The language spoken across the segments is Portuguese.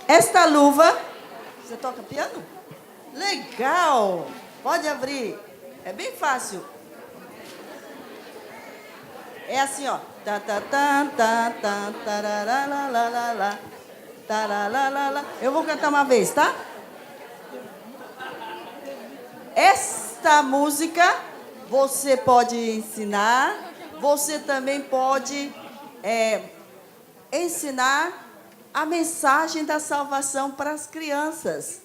Esta luva... Você toca piano? Legal! Pode abrir. É bem fácil. É assim, ó. Ta ta ta ta ta tararalalalala, tararalala. Eu vou cantar uma vez, tá? Esta música você pode ensinar, você também pode ensinar a mensagem da salvação para as crianças.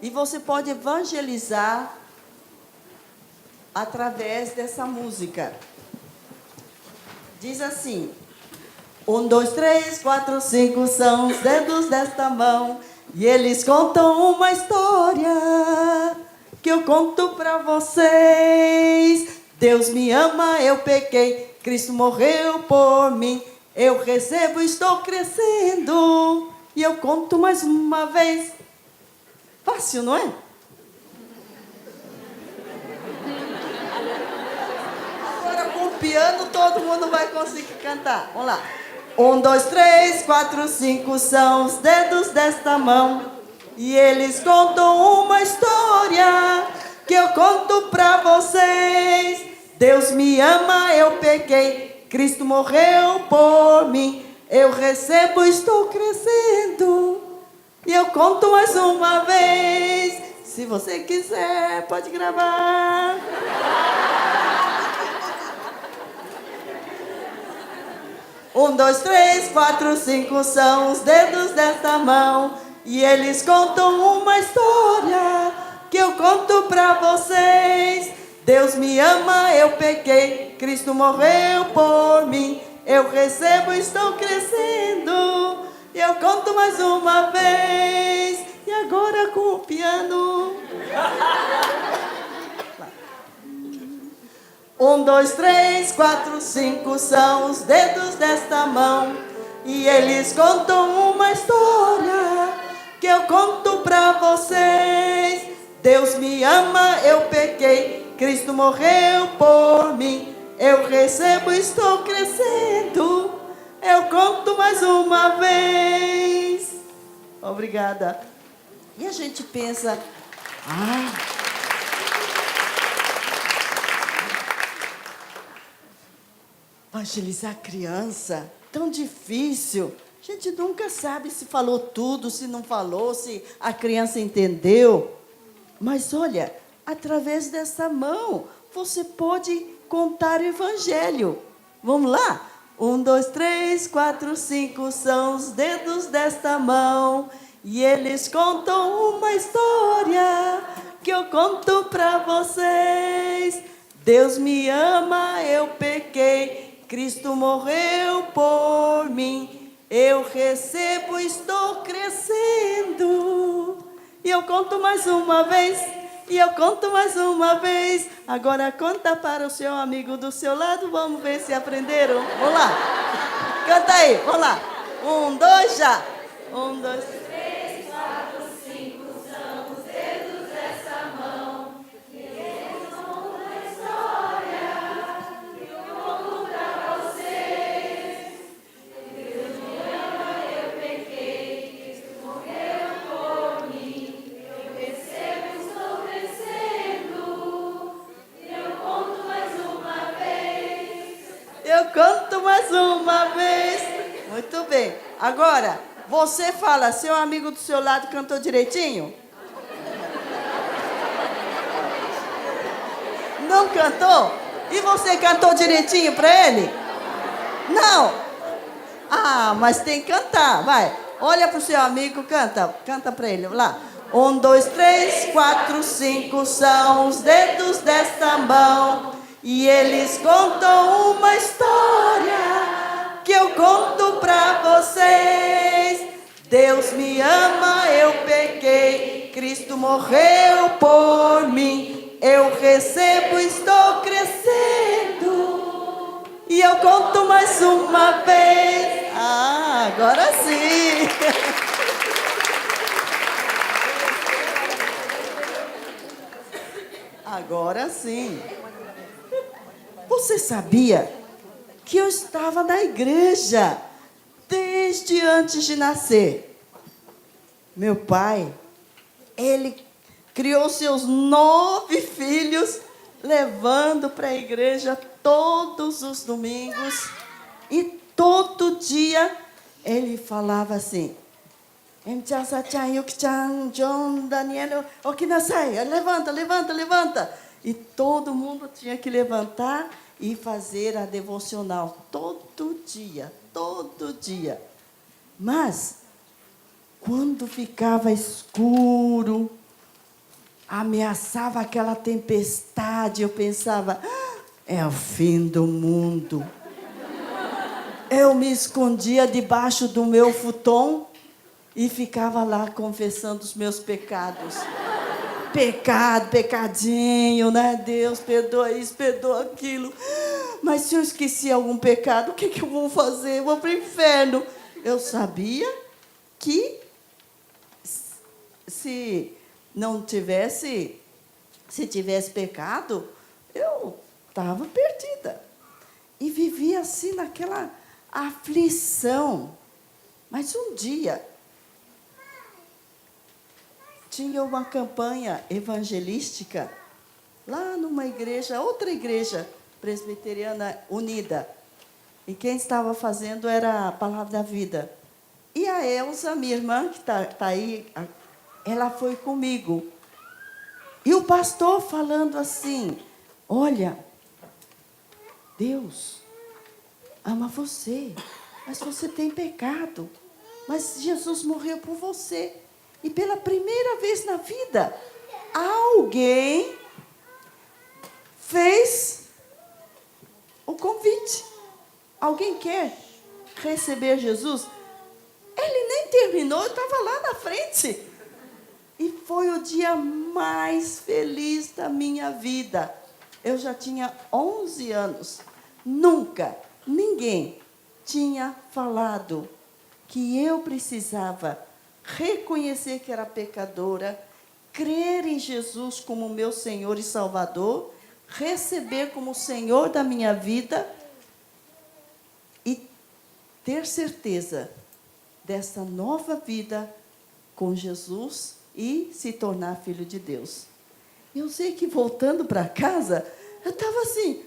E você pode evangelizar através dessa música. Diz assim: 1, 2, 3, 4, 5 são os dedos desta mão, e eles contam uma história que eu conto para vocês. Deus me ama, eu pequei, Cristo morreu por mim, eu recebo, estou crescendo, e eu conto mais uma vez. Fácil, não é? Agora com o piano todo mundo vai conseguir cantar. Vamos lá. 1, 2, 3, 4, 5 são os dedos desta mão, e eles contam uma história que eu conto pra vocês. Deus me ama, eu pequei, Cristo morreu por mim, eu recebo, estou crescendo, e eu conto mais uma vez. Se você quiser, pode gravar. 1, 2, 3, 4, 5 são os dedos desta mão, e eles contam uma história que eu conto pra vocês. Deus me ama, eu pequei, Cristo morreu por mim, eu recebo, estou crescendo, e eu conto mais uma vez. E agora com o piano. 1, 2, 3, 4, 5 são os dedos desta mão, e eles contam uma história que eu conto pra vocês. Deus me ama, eu pequei, Cristo morreu por mim, eu recebo, estou crescendo, eu conto mais uma vez. Obrigada. E a gente pensa, evangelizar criança, tão difícil. A gente nunca sabe se falou tudo, se não falou, se a criança entendeu. Mas olha, através dessa mão, você pode contar o evangelho. Vamos lá? 1, 2, 3, 4, 5 são os dedos desta mão, e eles contam uma história que eu conto pra vocês. Deus me ama, eu pequei, Cristo morreu por mim, eu recebo, estou crescendo, e eu conto mais uma vez, e eu conto mais uma vez. Agora conta para o seu amigo do seu lado, vamos ver se aprenderam. Vamos lá, canta aí, vamos lá. 1, 2, já. 1, 2, 3, 4, 5 são os dedos dessa mão, e eles contam a história que eu conto pra vocês. Deus me ama, eu pequei, Cristo morreu por mim, eu recebo, estou crescendo, e eu conto mais uma vez. Eu conto mais uma vez. Muito bem. Agora, você fala, seu amigo do seu lado cantou direitinho? Não cantou? E você cantou direitinho para ele? Não. Mas tem que cantar, vai. Olha para o seu amigo, canta para ele, lá. 1, 2, 3, 4, 5 são os dedos desta mão, e eles contam uma história que eu conto pra vocês. Deus me ama, eu pequei, Cristo morreu por mim, eu recebo, estou crescendo, e eu conto mais uma vez. Agora sim. Agora sim. Você sabia que eu estava na igreja desde antes de nascer? Meu pai, ele criou seus 9 filhos, levando para a igreja todos os domingos. E todo dia ele falava assim: John, Daniel, Okinasai, levanta, levanta, levanta. E todo mundo tinha que levantar e fazer a devocional todo dia, todo dia. Mas, quando ficava escuro, ameaçava aquela tempestade, eu pensava: é o fim do mundo. Eu me escondia debaixo do meu futon e ficava lá confessando os meus pecados. Pecado, pecadinho, né? Deus, perdoa isso, perdoa aquilo. Mas se eu esqueci algum pecado, o que eu vou fazer? Eu vou para o inferno. Eu sabia que se tivesse pecado, eu estava perdida. E vivia assim naquela aflição. Mas um dia tinha uma campanha evangelística lá numa igreja, outra igreja presbiteriana unida. E quem estava fazendo era a Palavra da Vida. E a Elza, minha irmã, que está aí, ela foi comigo. E o pastor falando assim: olha, Deus ama você, mas você tem pecado. Mas Jesus morreu por você. E pela primeira vez na vida, alguém fez o convite. Alguém quer receber Jesus? Ele nem terminou, eu estava lá na frente. E foi o dia mais feliz da minha vida. Eu já tinha 11 anos. Nunca ninguém tinha falado que eu precisava reconhecer que era pecadora, crer em Jesus como meu Senhor e Salvador, receber como Senhor da minha vida e ter certeza dessa nova vida com Jesus e se tornar filho de Deus. Eu sei que voltando para casa, eu estava assim,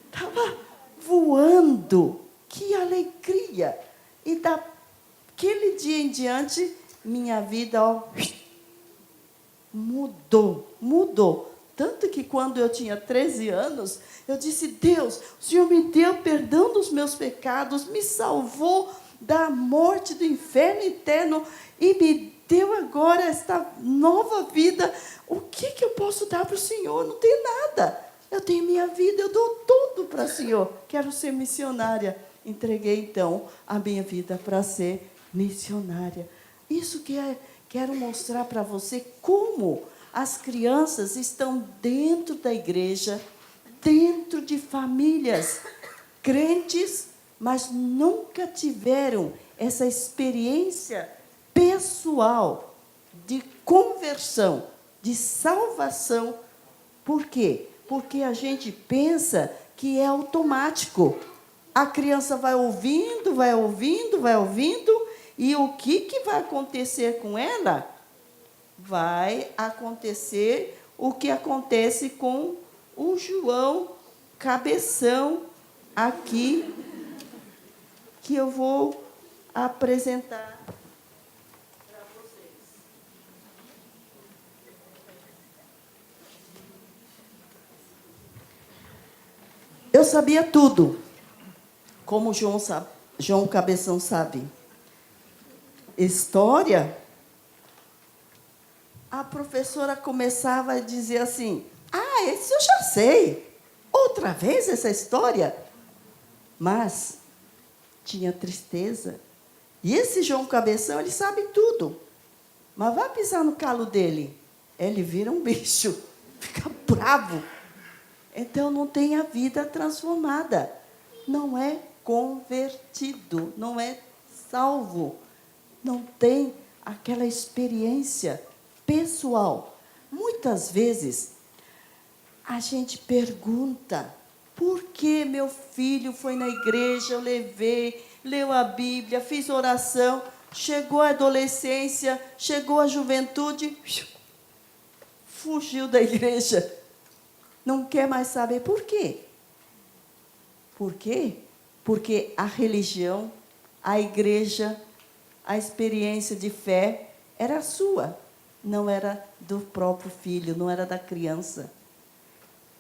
estava voando. Que alegria! E daquele dia em diante, minha vida mudou. Tanto que quando eu tinha 13 anos, eu disse: Deus, o Senhor me deu perdão dos meus pecados, me salvou da morte, do inferno eterno, e me deu agora esta nova vida. O que eu posso dar para o Senhor? Não tenho nada. Eu tenho minha vida, eu dou tudo para o Senhor. Quero ser missionária. Entreguei, então, a minha vida para ser missionária. Isso que quero mostrar para você como as crianças estão dentro da igreja, dentro de famílias crentes, mas nunca tiveram essa experiência pessoal de conversão, de salvação. Por quê? Porque a gente pensa que é automático. A criança vai ouvindo, e o que vai acontecer com ela? Vai acontecer o que acontece com o João Cabeção aqui, que eu vou apresentar para vocês. Eu sabia tudo, como João Cabeção sabe. História, a professora começava a dizer assim: esse eu já sei. Outra vez essa história? Mas tinha tristeza. E esse João Cabeção, ele sabe tudo. Mas vai pisar no calo dele, ele vira um bicho, fica bravo. Então não tem a vida transformada. Não é convertido, não é salvo. Não tem aquela experiência pessoal. Muitas vezes, a gente pergunta: por que meu filho foi na igreja, eu levei, leu a Bíblia, fiz oração, chegou a adolescência, chegou a juventude, fugiu da igreja. Não quer mais saber por quê. Por quê? Porque a religião, a igreja, a experiência de fé era sua, não era do próprio filho, não era da criança.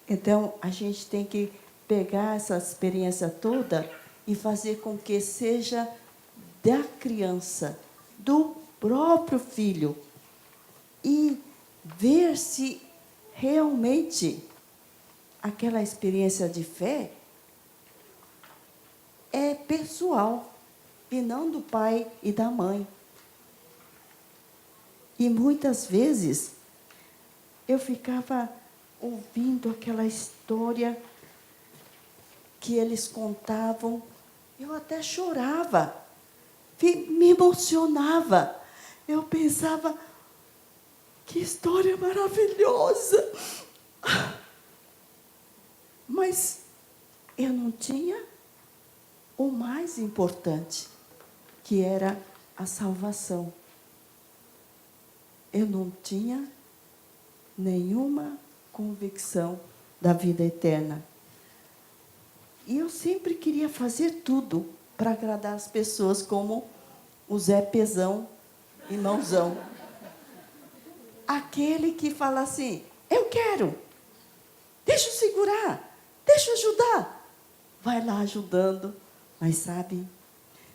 Então, a gente tem que pegar essa experiência toda e fazer com que seja da criança, do próprio filho, e ver se realmente aquela experiência de fé é pessoal e não do pai e da mãe. E muitas vezes eu ficava ouvindo aquela história que eles contavam, eu até chorava, me emocionava. Eu pensava, que história maravilhosa! Mas eu não tinha o mais importante, que era a salvação. Eu não tinha nenhuma convicção da vida eterna. E eu sempre queria fazer tudo para agradar as pessoas, como o Zé Pezão, irmãozão. Aquele que fala assim, eu quero, deixa eu segurar, deixa eu ajudar. Vai lá ajudando. Mas sabe,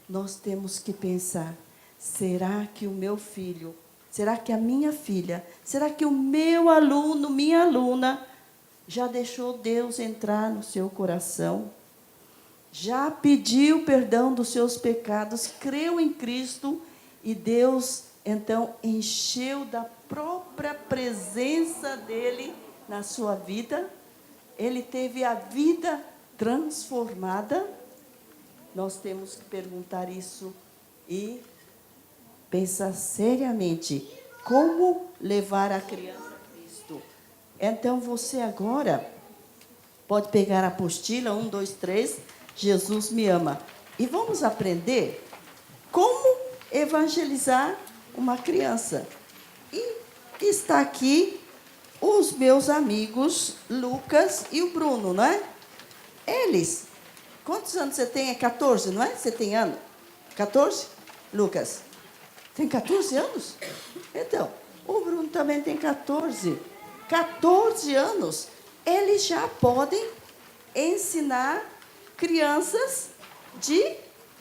nós temos que pensar, será que o meu filho, será que a minha filha, será que o meu aluno, minha aluna, já deixou Deus entrar no seu coração? Já pediu perdão dos seus pecados, creu em Cristo e Deus, então, encheu da própria presença dele na sua vida? Ele teve a vida transformada? Nós temos que perguntar isso e pensar seriamente como levar a criança a Cristo. Então, você agora pode pegar a apostila 1, 2, 3, Jesus me ama. E vamos aprender como evangelizar uma criança. E está aqui os meus amigos Lucas e o Bruno, não é? Eles, quantos anos você tem? É 14, não é? Você tem ano? 14? Lucas, tem 14 anos? Então, o Bruno também tem 14. 14 anos. Eles já podem ensinar crianças de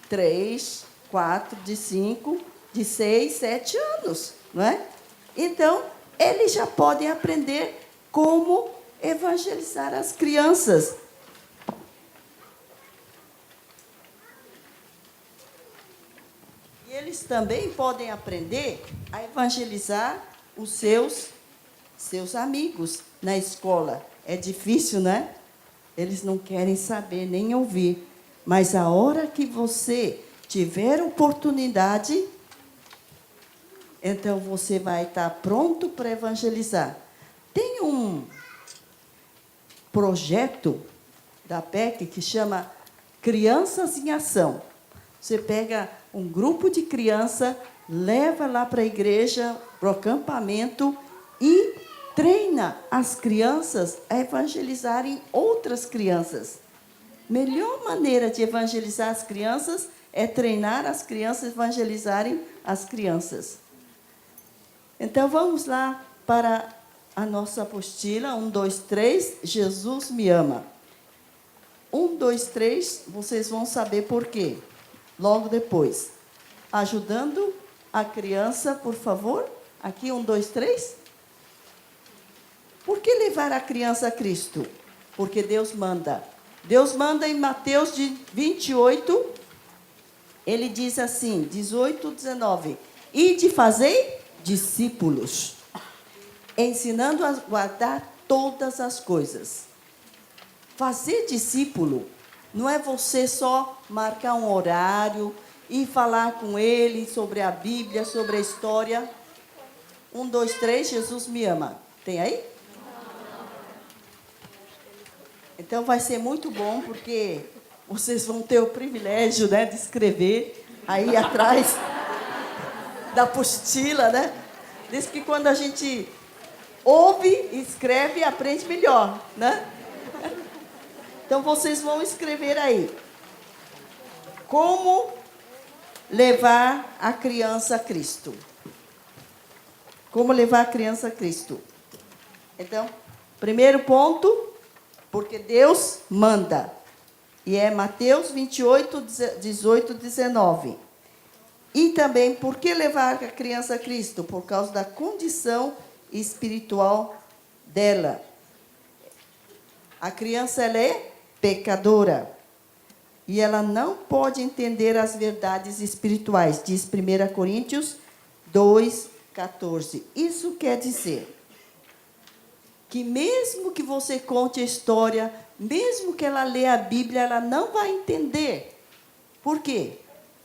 3, 4, de 5, de 6, 7 anos, não é? Então, eles já podem aprender como evangelizar as crianças. E eles também podem aprender a evangelizar os seus amigos na escola. É difícil, né? Eles não querem saber nem ouvir. Mas a hora que você tiver oportunidade, então você vai estar pronto para evangelizar. Tem um projeto da PEC que chama Crianças em Ação. Você pega um grupo de crianças, leva lá para a igreja, para o acampamento e treina as crianças a evangelizarem outras crianças. Melhor maneira de evangelizar as crianças é treinar as crianças a evangelizarem as crianças. Então, vamos lá para a nossa apostila. 1, 2, 3, Jesus me ama. 1, 2, 3, vocês vão saber por quê. Logo depois. Ajudando a criança, por favor. Aqui, 1, 2, 3. Por que levar a criança a Cristo? Porque Deus manda. Deus manda em Mateus 28, ele diz assim, 18, 19. Ide fazei discípulos, ensinando a guardar todas as coisas. Fazer discípulo não é você só marcar um horário e falar com ele sobre a Bíblia, sobre a história. 1, 2, 3, Jesus me ama. Tem aí? Então vai ser muito bom, porque vocês vão ter o privilégio, né, de escrever aí atrás da apostila, né? Diz que quando a gente ouve, escreve, aprende melhor, né? Então vocês vão escrever aí. Como levar a criança a Cristo? Como levar a criança a Cristo? Então, primeiro ponto, porque Deus manda. E é Mateus 28, 18, 19. E também, por que levar a criança a Cristo? Por causa da condição espiritual dela. A criança, ela é pecadora. E ela não pode entender as verdades espirituais. Diz 1 Coríntios 2, 14. Isso quer dizer que mesmo que você conte a história, mesmo que ela lê a Bíblia, ela não vai entender. Por quê?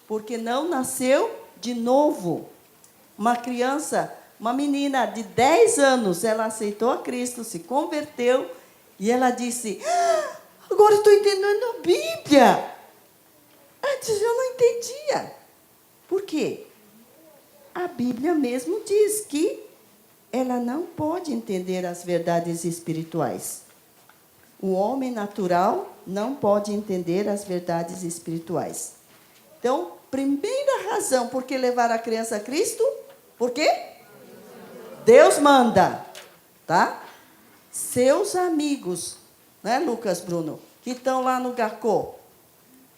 Porque não nasceu de novo. Uma criança, uma menina de 10 anos, ela aceitou a Cristo, se converteu, e ela disse, agora estou entendendo a Bíblia. Antes eu não entendia. Por quê? A Bíblia mesmo diz que ela não pode entender as verdades espirituais. O homem natural não pode entender as verdades espirituais. Então, primeira razão por que levar a criança a Cristo, por quê? Deus manda, tá? Seus amigos, né, Lucas, Bruno, que estão lá no Garcô,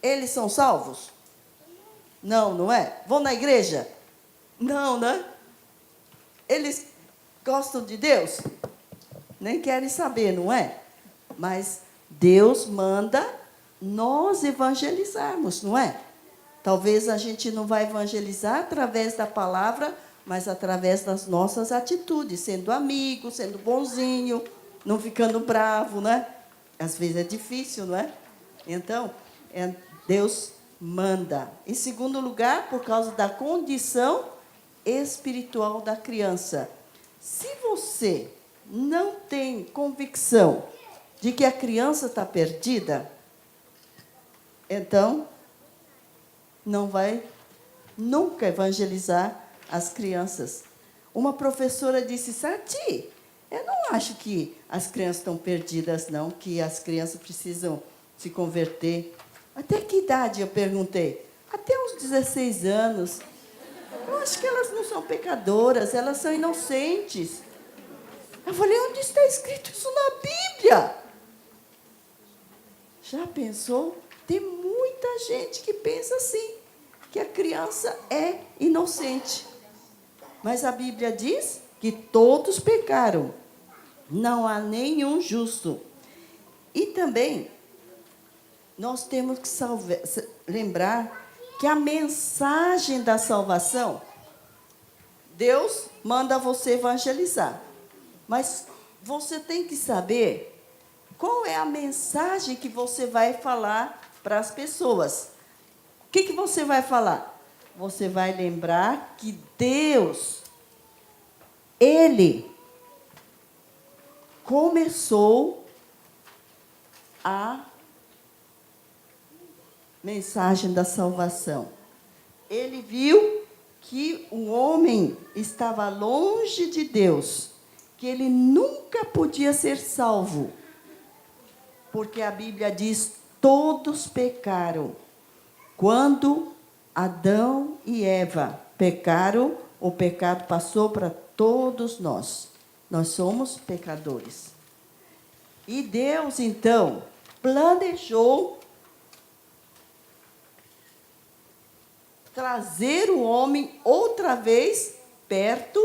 eles são salvos? Não, não é? Vão na igreja? Não, né? Eles gostam de Deus? Nem querem saber, não é? Mas Deus manda nós evangelizarmos, não é? Talvez a gente não vai evangelizar através da palavra, mas através das nossas atitudes, sendo amigo, sendo bonzinho, não ficando bravo, né? Às vezes é difícil, não é? Então, Deus manda. Em segundo lugar, por causa da condição espiritual da criança. Se você não tem convicção de que a criança está perdida, então não vai nunca evangelizar as crianças. Uma professora disse, Sati, eu não acho que as crianças estão perdidas, não, que as crianças precisam se converter. Até que idade, eu perguntei? Até uns 16 anos. Eu acho que elas não são pecadoras, elas são inocentes. Eu falei, onde está escrito isso na Bíblia? Já pensou? Tem muita gente que pensa assim, que a criança é inocente. Mas a Bíblia diz que todos pecaram. Não há nenhum justo. E também, nós temos que lembrar que a mensagem da salvação, Deus manda você evangelizar. Mas você tem que saber qual é a mensagem que você vai falar para as pessoas. O que você vai falar? Você vai lembrar que Deus, Ele começou a mensagem da salvação. Ele viu que o homem estava longe de Deus, que ele nunca podia ser salvo, porque a Bíblia diz, todos pecaram. Quando Adão e Eva pecaram, o pecado passou para todos nós. Nós somos pecadores. E Deus, então, planejou trazer o homem outra vez perto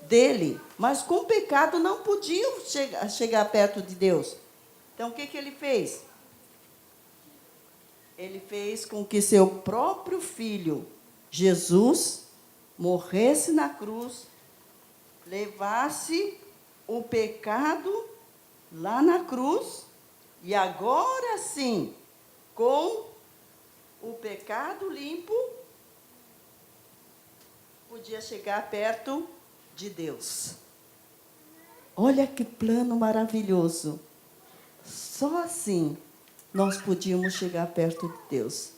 dele. Mas com o pecado não podiam chegar perto de Deus. Então, o que ele fez? Ele fez com que seu próprio filho, Jesus, morresse na cruz, levasse o pecado lá na cruz, e agora sim, com o pecado limpo, podia chegar perto de Deus. Olha que plano maravilhoso. Só assim nós podíamos chegar perto de Deus.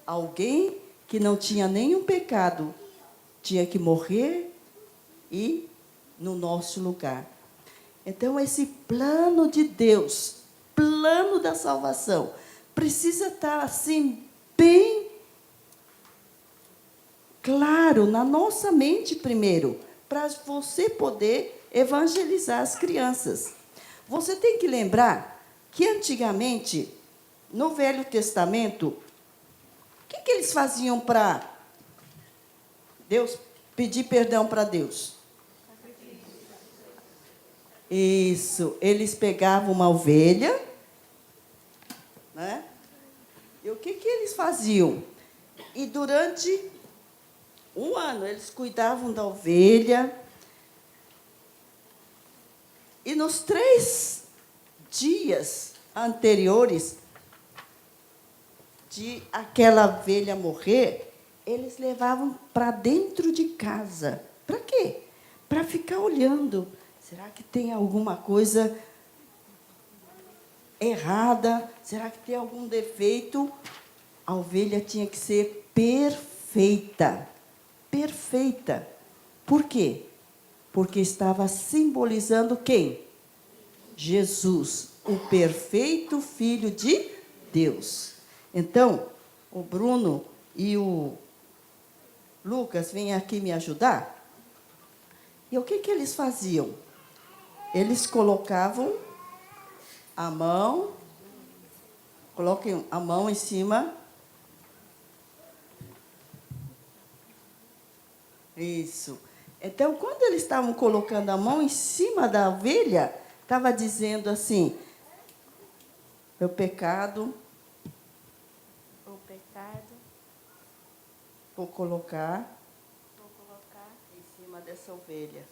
Alguém que não tinha nenhum pecado tinha que morrer e no nosso lugar. Então, esse plano de Deus, plano da salvação, precisa estar assim, bem claro na nossa mente primeiro, para você poder evangelizar as crianças. Você tem que lembrar que antigamente, no Velho Testamento, o que eles faziam para Deus pedir perdão para Deus? Isso, eles pegavam uma ovelha, né? E o que eles faziam? E durante um ano eles cuidavam da ovelha. E nos 3 dias anteriores de aquela ovelha morrer, eles levavam para dentro de casa. Para quê? Para ficar olhando. Será que tem alguma coisa errada? Será que tem algum defeito? A ovelha tinha que ser perfeita. Perfeita. Por quê? Porque estava simbolizando quem? Jesus, o perfeito Filho de Deus. Então, o Bruno e o Lucas vêm aqui me ajudar. E o que eles faziam? Eles colocavam a mão, coloquem a mão em cima. Isso. Então, quando eles estavam colocando a mão em cima da ovelha, estava dizendo assim: meu pecado, vou colocar em cima dessa ovelha.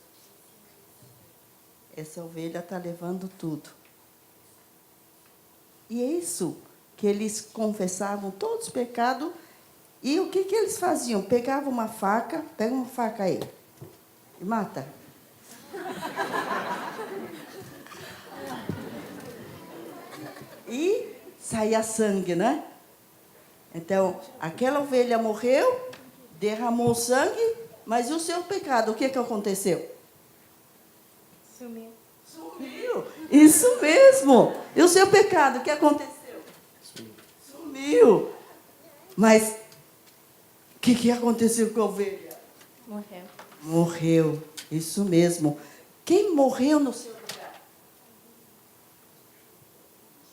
Essa ovelha está levando tudo. E é isso que eles confessavam todos os pecados. E o que eles faziam? Pegavam uma faca, pega uma faca aí, e mata. E saía sangue, né? Então, aquela ovelha morreu, derramou sangue, mas e o seu pecado? O que aconteceu? Sumiu. Sumiu. Isso mesmo. E o seu pecado? O que aconteceu? Sumiu. Mas o que aconteceu com a ovelha? Morreu. Morreu. Isso mesmo. Quem morreu no seu lugar?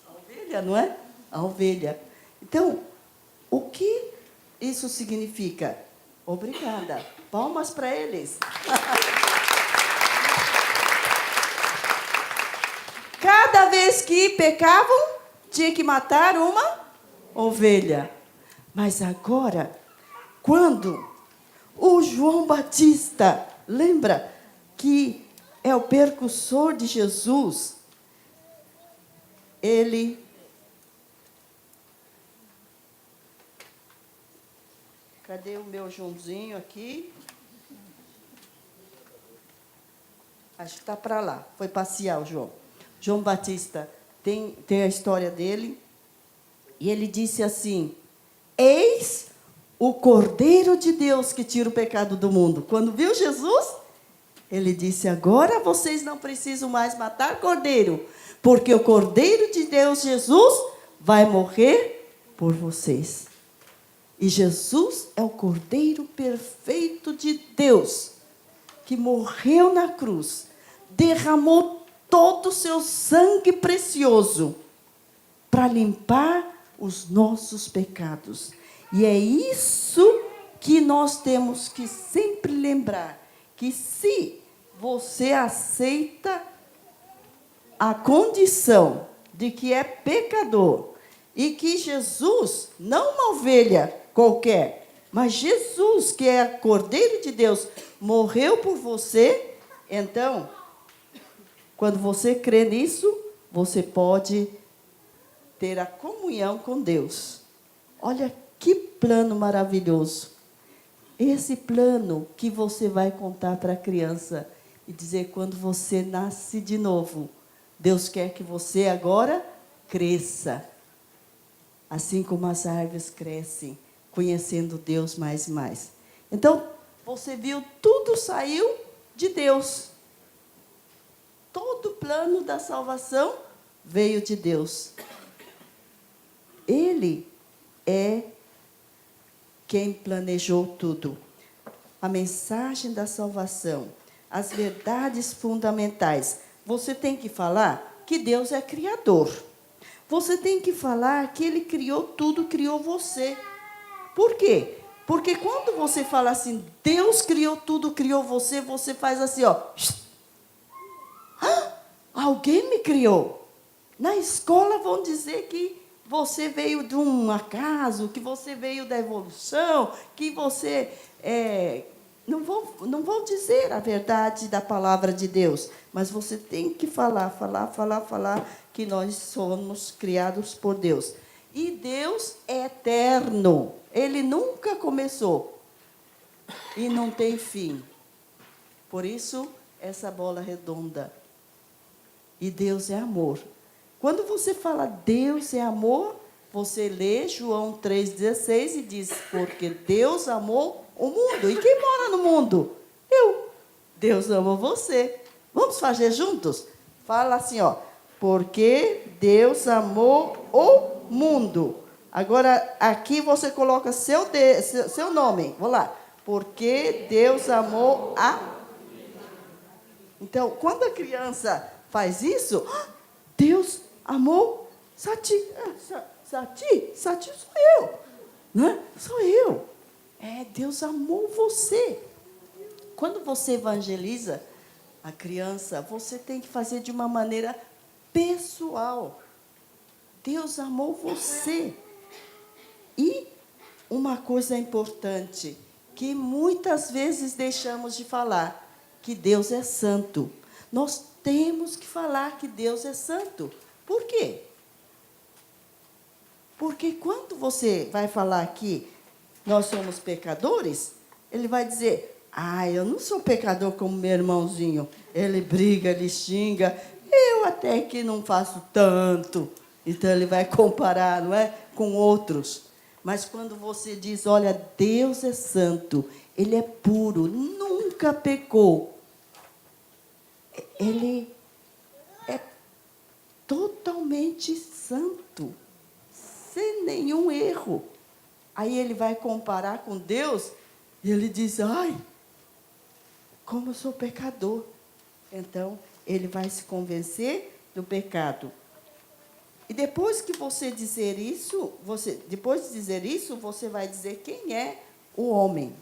A ovelha, não é? A ovelha. Então, o que isso significa? Obrigada. Palmas para eles. Cada vez que pecavam, tinha que matar uma ovelha. Mas agora, quando o João Batista, lembra que é o precursor de Jesus, ele cadê o meu Joãozinho aqui? Acho que está para lá. Foi passear o João. João Batista tem a história dele. E ele disse assim: eis o Cordeiro de Deus que tira o pecado do mundo. Quando viu Jesus, ele disse: agora vocês não precisam mais matar cordeiro, porque o Cordeiro de Deus, Jesus, vai morrer por vocês. E Jesus é o Cordeiro perfeito de Deus, que morreu na cruz, derramou todo o seu sangue precioso para limpar os nossos pecados. E é isso que nós temos que sempre lembrar, que se você aceita a condição de que é pecador e que Jesus, não uma ovelha qualquer, mas Jesus, que é Cordeiro de Deus, morreu por você, então, quando você crê nisso, você pode ter a comunhão com Deus. Olha que plano maravilhoso. Esse plano que você vai contar para a criança e dizer: quando você nasce de novo, Deus quer que você agora cresça. Assim como as árvores crescem, conhecendo Deus mais e mais. Então, você viu, tudo saiu de Deus. Todo o plano da salvação veio de Deus. Ele é quem planejou tudo. A mensagem da salvação, as verdades fundamentais. Você tem que falar que Deus é criador. Você tem que falar que Ele criou tudo, criou você. Por quê? Porque quando você fala assim, Deus criou tudo, criou você, você faz assim, ó. Alguém me criou. Na escola vão dizer que você veio de um acaso, que você veio da evolução, que você... Não vão dizer a verdade da palavra de Deus, mas você tem que falar que nós somos criados por Deus. E Deus é eterno. Ele nunca começou e não tem fim. Por isso, essa bola redonda. E Deus é amor. Quando você fala Deus é amor, você lê João 3,16 e diz, porque Deus amou o mundo. E quem mora no mundo? Eu. Deus ama você. Vamos fazer juntos? Fala assim, ó. Porque Deus amou o mundo. Agora, aqui você coloca seu nome. Vou lá. Porque Deus amou a... Então, quando a criança faz isso, Deus amou Sati. Sati sou eu. Né? Sou eu. Deus amou você. Quando você evangeliza a criança, você tem que fazer de uma maneira pessoal. Deus amou você. E uma coisa importante, que muitas vezes deixamos de falar, que Deus é santo. Nós temos que falar que Deus é santo. Por quê? Porque quando você vai falar que nós somos pecadores, ele vai dizer, eu não sou pecador como meu irmãozinho. Ele briga, ele xinga. Eu até que não faço tanto. Então, ele vai comparar, não é, com outros. Mas quando você diz, olha, Deus é santo, Ele é puro, nunca pecou. Ele é totalmente santo, sem nenhum erro. Aí ele vai comparar com Deus e ele diz, como eu sou pecador. Então, ele vai se convencer do pecado. E depois que você dizer isso, depois de dizer isso, você vai dizer quem é o homem.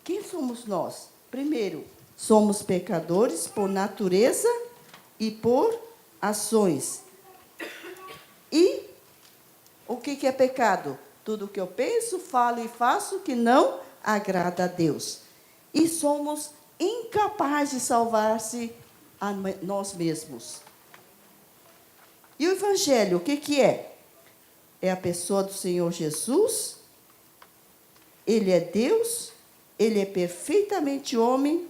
Quem somos nós? Primeiro, somos pecadores por natureza e por ações. E o que é pecado? Tudo que eu penso, falo e faço que não agrada a Deus. E somos incapazes de salvar-se a nós mesmos. E o Evangelho, o que é? É a pessoa do Senhor Jesus. Ele é Deus, Ele é perfeitamente homem.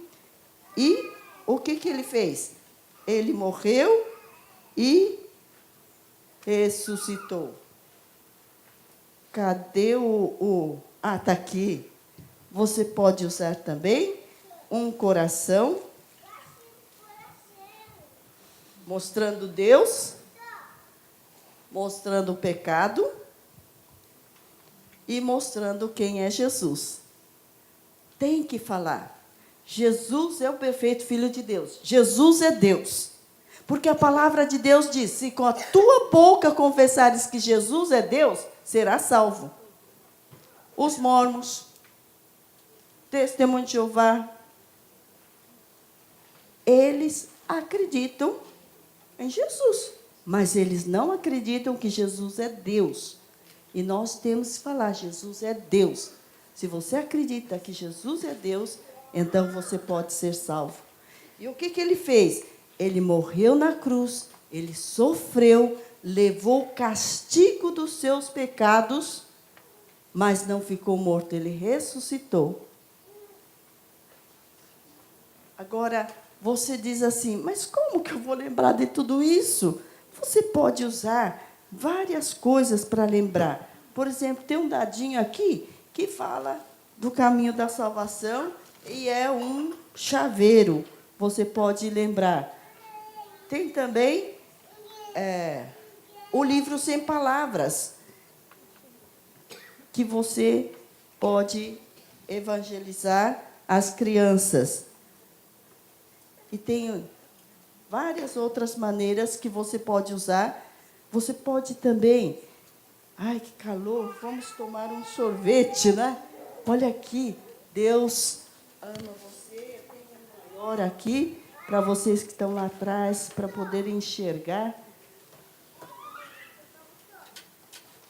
E o que ele fez? Ele morreu e ressuscitou. Cadê está aqui. Você pode usar também um coração, mostrando Deus, mostrando o pecado e mostrando quem é Jesus. Tem que falar. Jesus é o perfeito Filho de Deus. Jesus é Deus. Porque a palavra de Deus diz, se com a tua boca confessares que Jesus é Deus, serás salvo. Os mormons, Testemunho de Jeová, eles acreditam em Jesus. Mas eles não acreditam que Jesus é Deus. E nós temos que falar, Jesus é Deus. Se você acredita que Jesus é Deus, então você pode ser salvo. E o que ele fez? Ele morreu na cruz, ele sofreu, levou o castigo dos seus pecados, mas não ficou morto, ele ressuscitou. Agora, você diz assim, mas como que eu vou lembrar de tudo isso? Você pode usar várias coisas para lembrar. Por exemplo, tem um dadinho aqui que fala do caminho da salvação e é um chaveiro. Você pode lembrar. Tem também o livro Sem Palavras, que você pode evangelizar as crianças. E tem várias outras maneiras que você pode usar. Você pode também... Ai, que calor! Vamos tomar um sorvete, né? Olha aqui, Deus ama você. Eu tenho um maior aqui, para vocês que estão lá atrás, para poderem enxergar.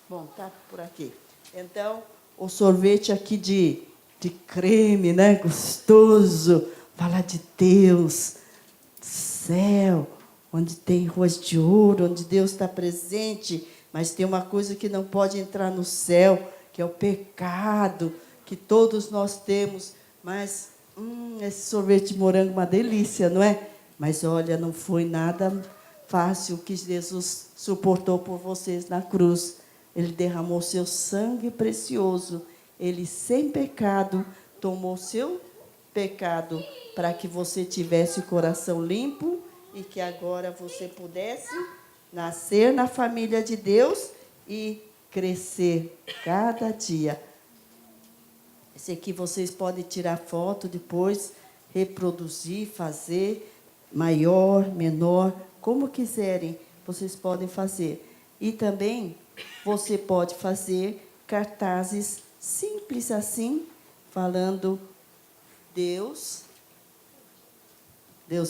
Bom, tá por aqui. Então, o sorvete aqui de creme, né? Gostoso. Fala de Deus, céu, onde tem ruas de ouro, onde Deus está presente. Mas tem uma coisa que não pode entrar no céu, que é o pecado, que todos nós temos. Mas, esse sorvete de morango é uma delícia, não é? Mas, olha, não foi nada fácil que Jesus suportou por vocês na cruz. Ele derramou seu sangue precioso. Ele, sem pecado, tomou seu pecado para que você tivesse o coração limpo e que agora você pudesse nascer na família de Deus e crescer cada dia. Esse aqui vocês podem tirar foto depois, reproduzir, fazer maior, menor, como quiserem, vocês podem fazer. E também você pode fazer cartazes simples assim, falando: Deus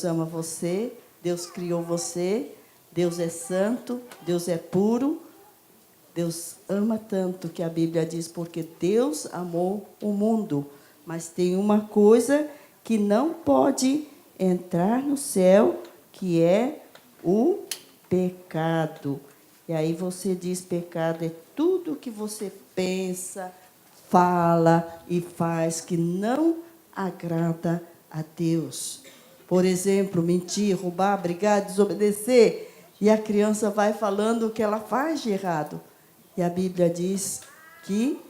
ama você, Deus criou você, Deus é santo, Deus é puro, Deus ama tanto que a Bíblia diz, porque Deus amou o mundo. Mas tem uma coisa que não pode entrar no céu, que é o pecado. E aí você diz: pecado é tudo que você pensa, fala e faz que não agrada a Deus. Por exemplo, mentir, roubar, brigar, desobedecer. E a criança vai falando o que ela faz de errado. E a Bíblia diz que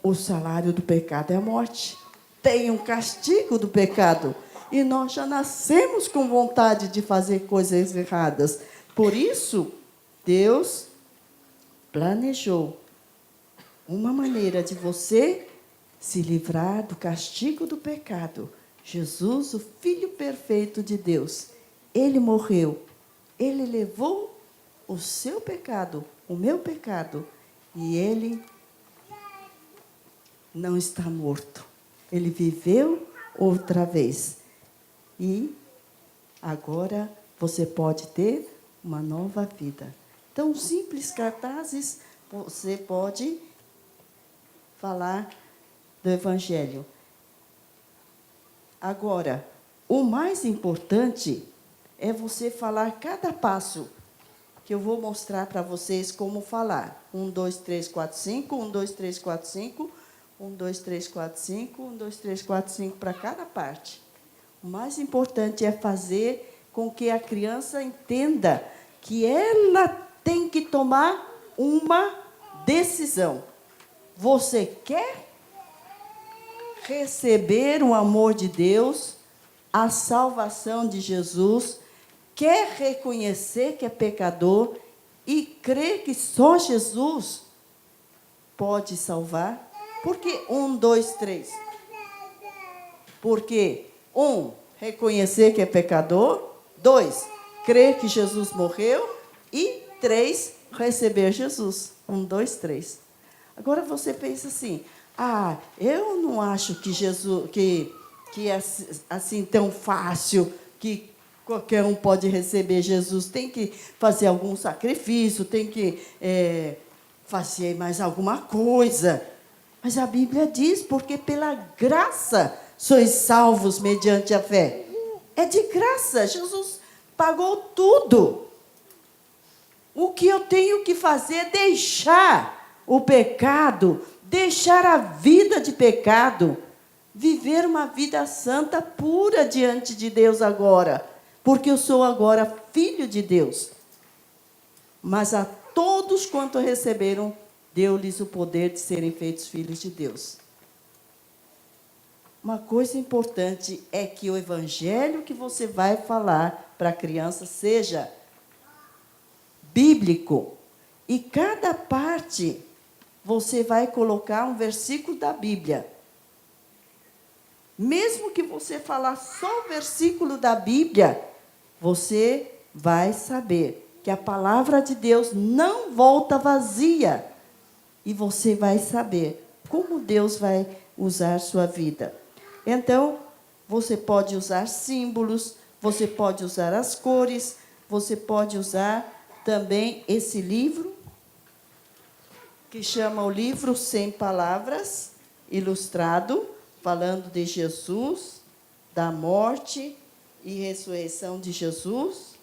o salário do pecado é a morte. Tem um castigo do pecado. E nós já nascemos com vontade de fazer coisas erradas. Por isso, Deus planejou uma maneira de você se livrar do castigo do pecado. Jesus, o Filho perfeito de Deus, ele morreu. Ele levou o seu pecado, o meu pecado, e ele não está morto. Ele viveu outra vez. E agora você pode ter uma nova vida. Então, simples cartazes, você pode falar do Evangelho. Agora, o mais importante é você falar cada passo, que eu vou mostrar para vocês como falar. 1, 2, 3, 4, 5, 1, 2, 3, 4, 5, 1, 2, 3, 4, 5, 1, 2, 3, 4, 5 para cada parte. O mais importante é fazer com que a criança entenda que ela tem que tomar uma decisão. Você quer receber o amor de Deus, a salvação de Jesus, quer reconhecer que é pecador e crer que só Jesus pode salvar? Por que 1, 2, 3? Porque 1, reconhecer que é pecador. 2, crer que Jesus morreu. E 3, receber Jesus. 1, 2, 3. Agora você pensa assim: eu não acho que Jesus, que é assim tão fácil, que qualquer um pode receber Jesus. Tem que fazer algum sacrifício, tem que fazer mais alguma coisa. Mas a Bíblia diz: porque pela graça sois salvos mediante a fé. É de graça, Jesus pagou tudo. O que eu tenho que fazer é deixar o pecado, deixar a vida de pecado, viver uma vida santa, pura diante de Deus agora, porque eu sou agora filho de Deus. Mas a todos quanto receberam, deu-lhes o poder de serem feitos filhos de Deus. uma coisa importante é que o evangelho que você vai falar para a criança seja bíblico. E cada parte você vai colocar um versículo da Bíblia. Mesmo que você falar só o versículo da Bíblia, você vai saber que a palavra de Deus não volta vazia. E você vai saber como Deus vai usar sua vida. Então, você pode usar símbolos, você pode usar as cores, você pode usar também esse livro, que chama o livro 100 Palavras, ilustrado, falando de Jesus, da morte e ressurreição de Jesus,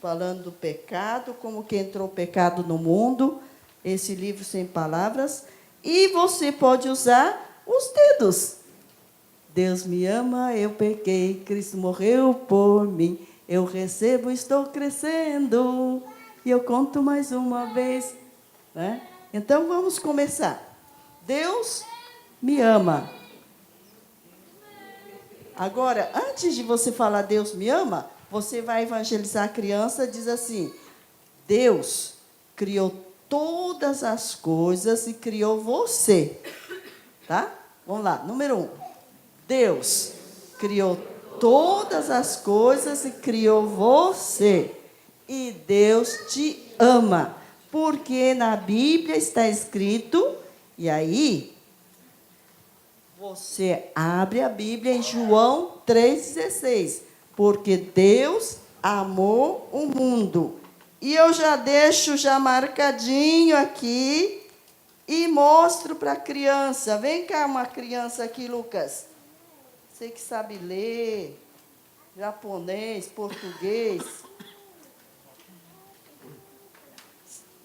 falando do pecado, como que entrou o pecado no mundo, esse livro 100 Palavras, e você pode usar os dedos. Deus me ama, eu pequei, Cristo morreu por mim, eu recebo, estou crescendo, e eu conto mais uma vez. Né? Então, vamos começar. Deus me ama. Agora, antes de você falar Deus me ama, você vai evangelizar a criança, diz assim, Deus criou todas as coisas e criou você. Tá? Vamos lá, número 1. Deus criou todas as coisas e criou você. E Deus te ama. Porque na Bíblia está escrito, e aí, você abre a Bíblia em João 3,16. Porque Deus amou o mundo. E eu já deixo já marcadinho aqui e mostro para a criança. Vem cá uma criança aqui, Lucas. Você que sabe ler japonês, português,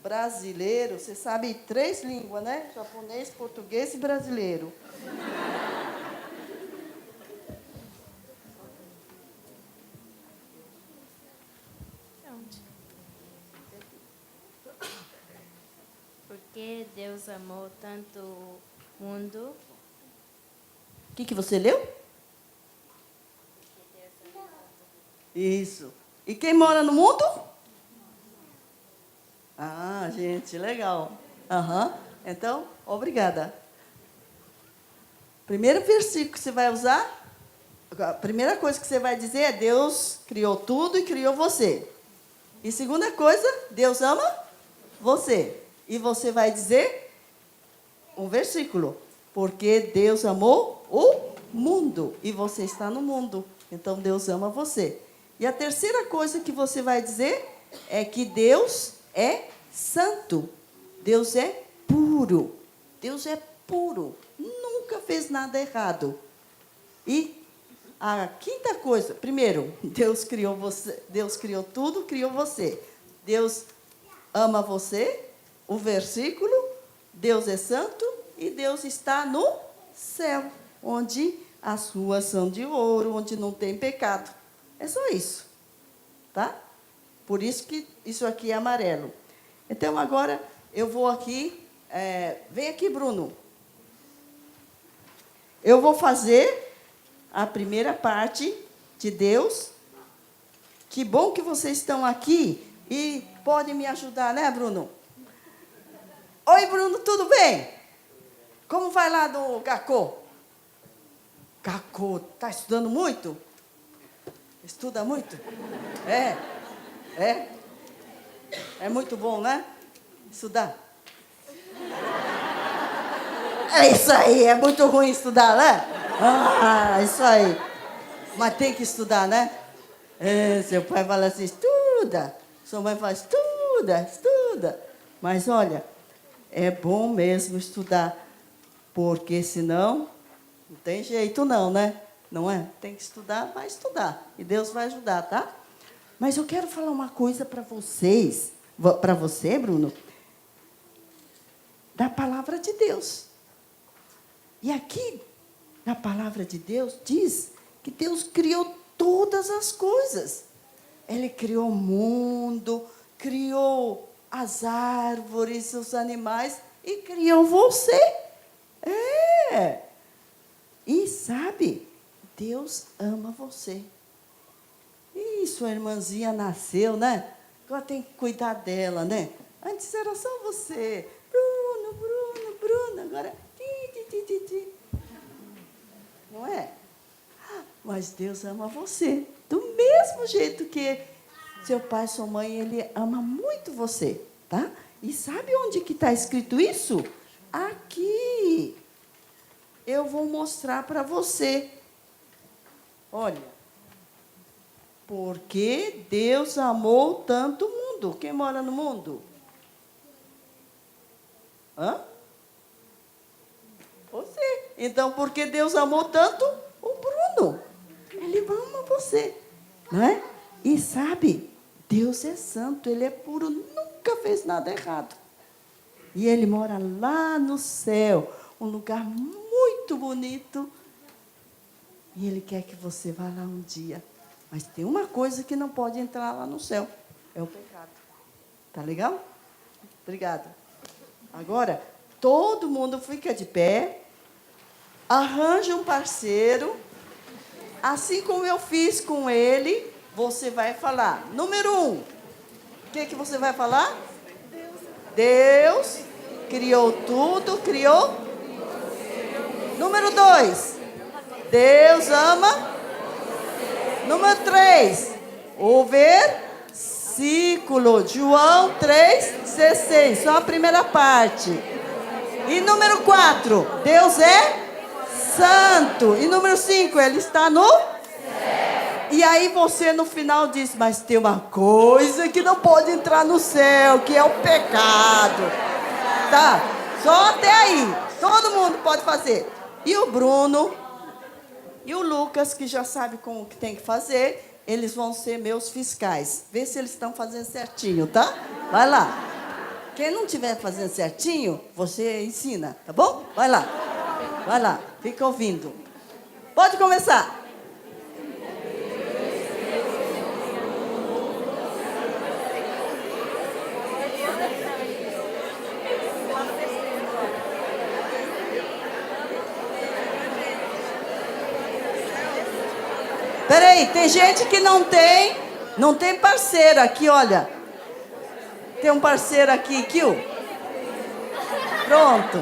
brasileiro, você sabe 3 línguas, né? Japonês, português e brasileiro. Porque Deus amou tanto o mundo. O que você leu? Isso. E quem mora no mundo? Ah, gente, legal. Então, obrigada. Primeiro versículo que você vai usar, a primeira coisa que você vai dizer é Deus criou tudo e criou você. E segunda coisa, Deus ama você. E você vai dizer um versículo. Porque Deus amou o mundo e você está no mundo. Então, Deus ama você. E a terceira coisa que você vai dizer é que Deus é santo. Deus é puro. Deus é puro. Nunca fez nada errado. E a quinta coisa, primeiro, Deus criou você, Deus criou tudo, criou você. Deus ama você. O versículo, Deus é santo e Deus está no céu, onde as ruas são de ouro, onde não tem pecado. É só isso, tá? Por isso que isso aqui é amarelo. Então, agora, eu vou aqui, vem aqui, Bruno. Eu vou fazer a primeira parte de Deus. Que bom que vocês estão aqui e podem me ajudar, né, Bruno? Oi, Bruno, tudo bem? Como vai lá do Cacô? Cacô, está estudando muito? Estuda muito? É muito bom, né? Estudar. É isso aí, é muito ruim estudar, né? Ah, isso aí. Mas tem que estudar, né? Seu pai fala assim, estuda. Sua mãe fala, estuda. Mas olha, é bom mesmo estudar, porque senão não tem jeito não, né? Não é? Tem que estudar, vai estudar. E Deus vai ajudar, tá? Mas eu quero falar uma coisa para vocês, para você, Bruno, da palavra de Deus. E aqui, na palavra de Deus, diz que Deus criou todas as coisas. Ele criou o mundo, criou as árvores, os animais, e criou você. E sabe, Deus ama você. E sua irmãzinha nasceu, né? Agora tem que cuidar dela, né? Antes era só você. Bruno, Bruno, Bruno. Agora, ti. Não é? Mas Deus ama você. Do mesmo jeito que seu pai, sua mãe, ele ama muito você, tá? E sabe onde que está escrito isso? Aqui. Eu vou mostrar para você. Olha. Porque Deus amou tanto o mundo. Quem mora no mundo? Hã? Você. Então, porque Deus amou tanto o Bruno. Ele ama você. Não é? E sabe, Deus é santo, Ele é puro, nunca fez nada errado. E Ele mora lá no céu, um lugar muito bonito. E Ele quer que você vá lá um dia. Mas tem uma coisa que não pode entrar lá no céu. É o pecado. Tá legal? Obrigada. Agora, todo mundo fica de pé. Arranja um parceiro. Assim como eu fiz com ele, você vai falar. Número 1. O que você vai falar? Deus criou tudo, criou. Número 2. Deus ama. Número 3, o versículo, João 3,16, só a primeira parte. E número 4, Deus é santo. E número 5, Ele está no céu. E aí você no final diz, mas tem uma coisa que não pode entrar no céu, que é o pecado. Tá? Só até aí. Todo mundo pode fazer. E o Bruno... E o Lucas, que já sabe como que tem que fazer, eles vão ser meus fiscais. Vê se eles estão fazendo certinho, tá? Vai lá. Quem não estiver fazendo certinho, você ensina, tá bom? Vai lá. Vai lá, fica ouvindo. Pode começar. Peraí, tem gente que não tem parceiro aqui, olha. Tem um parceiro aqui, Kio. Pronto.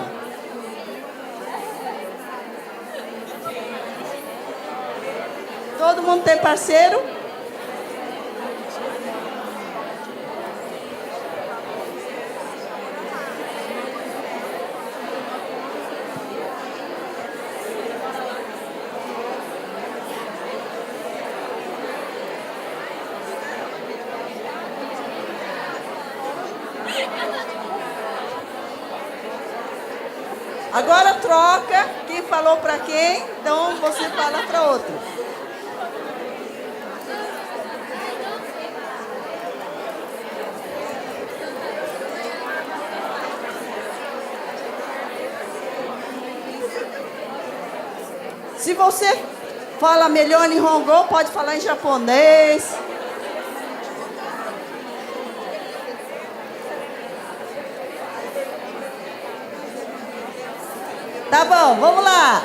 Todo mundo tem parceiro? Agora troca, quem falou para quem, então você fala para outro. Se você fala melhor em Hongo, pode falar em japonês. Tá bom, vamos lá.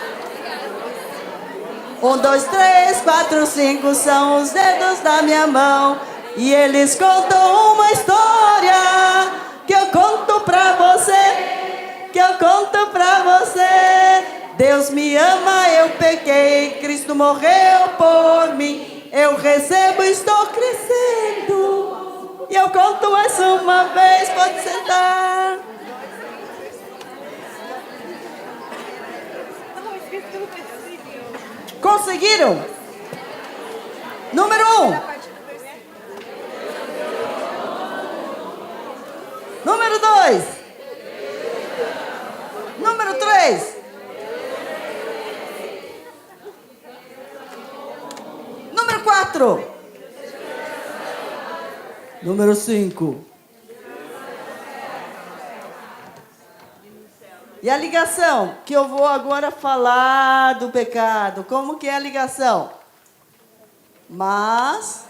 1, 2, 3, 4, 5 são os dedos da minha mão. E eles contam uma história que eu conto pra você. Que eu conto pra você. Deus me ama, eu pequei. Cristo morreu por mim. Eu recebo, estou crescendo. E eu conto mais uma vez, pode sentar. Conseguiram? Número 1. Número 2. Número 3. Número 4. Número 5. E a ligação, que eu vou agora falar do pecado. Como que é a ligação? Mas,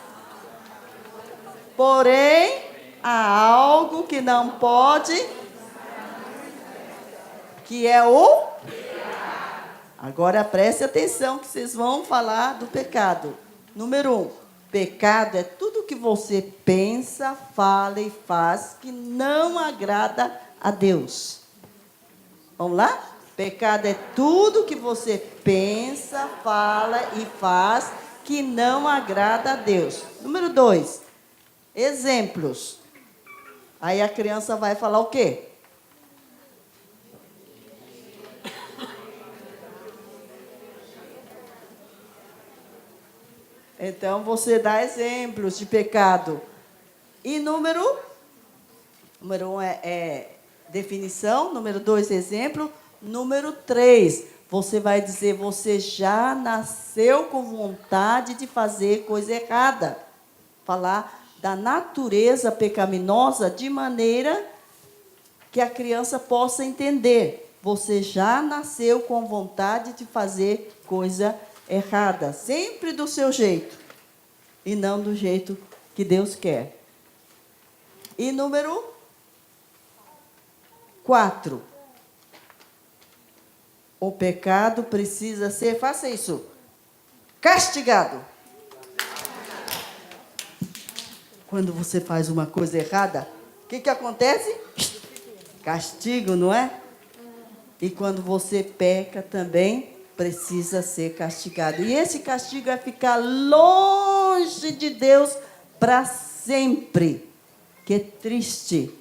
porém, há algo que não pode, que é o... Agora preste atenção que vocês vão falar do pecado. Número 1. Pecado é tudo que você pensa, fala e faz que não agrada a Deus. Vamos lá? Pecado é tudo que você pensa, fala e faz que não agrada a Deus. Número 2. Exemplos. Aí a criança vai falar o quê? Então, você dá exemplos de pecado. E número 1 é definição. Número 2, exemplo. Número 3, você vai dizer, você já nasceu com vontade de fazer coisa errada. Falar da natureza pecaminosa de maneira que a criança possa entender. Você já nasceu com vontade de fazer coisa errada. Sempre do seu jeito. E não do jeito que Deus quer. E número 4. O pecado precisa ser, faça isso, castigado. Quando você faz uma coisa errada, o que acontece? Castigo, não é? E quando você peca também, precisa ser castigado. E esse castigo é ficar longe de Deus para sempre. Que triste.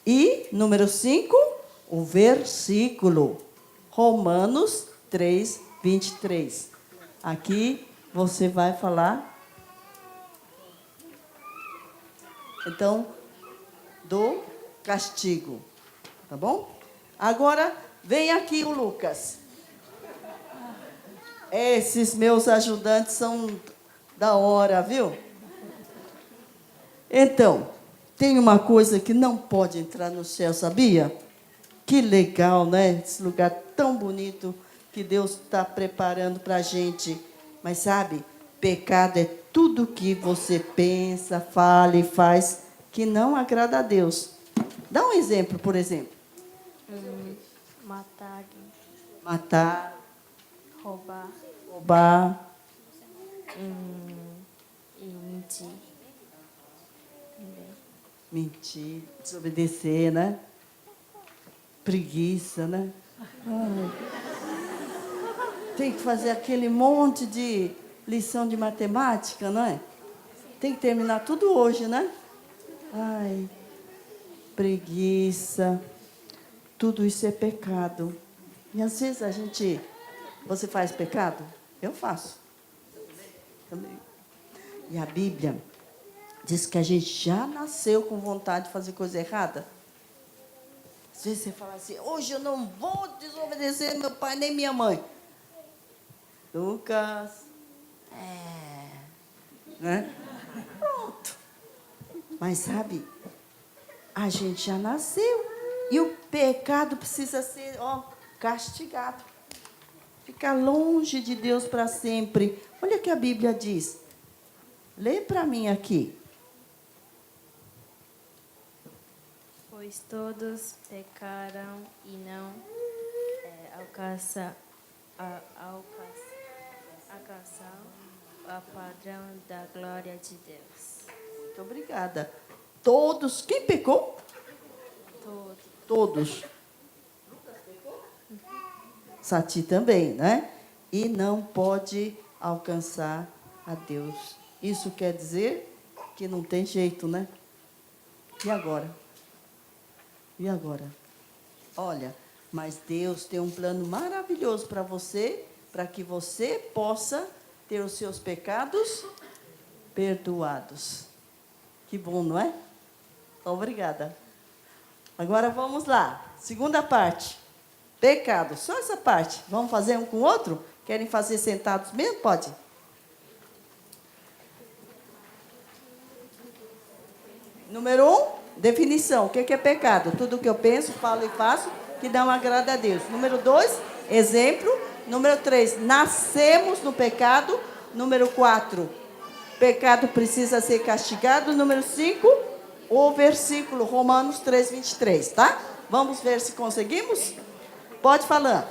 E, número 5, o versículo. Romanos 3, 23. Aqui você vai falar, então, do castigo. Tá bom? Agora, vem aqui o Lucas. Esses meus ajudantes são da hora, viu? Então, tem uma coisa que não pode entrar no céu, sabia? Que legal, né? Esse lugar tão bonito que Deus está preparando para a gente. Mas sabe, pecado é tudo que você pensa, fala e faz que não agrada a Deus. Dá um exemplo, por exemplo. Matar. Roubar. E mentir. Mentir, desobedecer, né? Preguiça, né? Ai. Tem que fazer aquele monte de lição de matemática, não é? Tem que terminar tudo hoje, né? Ai, preguiça. Tudo isso é pecado. E às vezes você faz pecado? Eu faço. Também. E a Bíblia diz que a gente já nasceu com vontade de fazer coisa errada. Às vezes você fala assim, hoje eu não vou desobedecer meu pai nem minha mãe. Lucas. Né? Pronto. Mas sabe, a gente já nasceu. E o pecado precisa ser, castigado. Ficar longe de Deus para sempre. Olha o que a Bíblia diz. Lê para mim aqui. Pois todos pecaram e não alcançam o padrão da glória de Deus. Muito obrigada. Todos. Quem pecou? Todos. Lucas pecou? Sati também, né? E não pode alcançar a Deus. Isso quer dizer que não tem jeito, né? E agora? E agora? Olha, mas Deus tem um plano maravilhoso para você, para que você possa ter os seus pecados perdoados. Que bom, não é? Obrigada. Agora vamos lá. Segunda parte. Pecado. Só essa parte. Vamos fazer um com o outro? Querem fazer sentados mesmo? Pode. Número 1. Definição, o que é pecado? Tudo que eu penso, falo e faço que não agrada a Deus. Número 2, exemplo. Número 3, nascemos no pecado. Número 4, pecado precisa ser castigado. Número 5, o versículo Romanos 3, 23, tá? Vamos ver se conseguimos? Pode falar.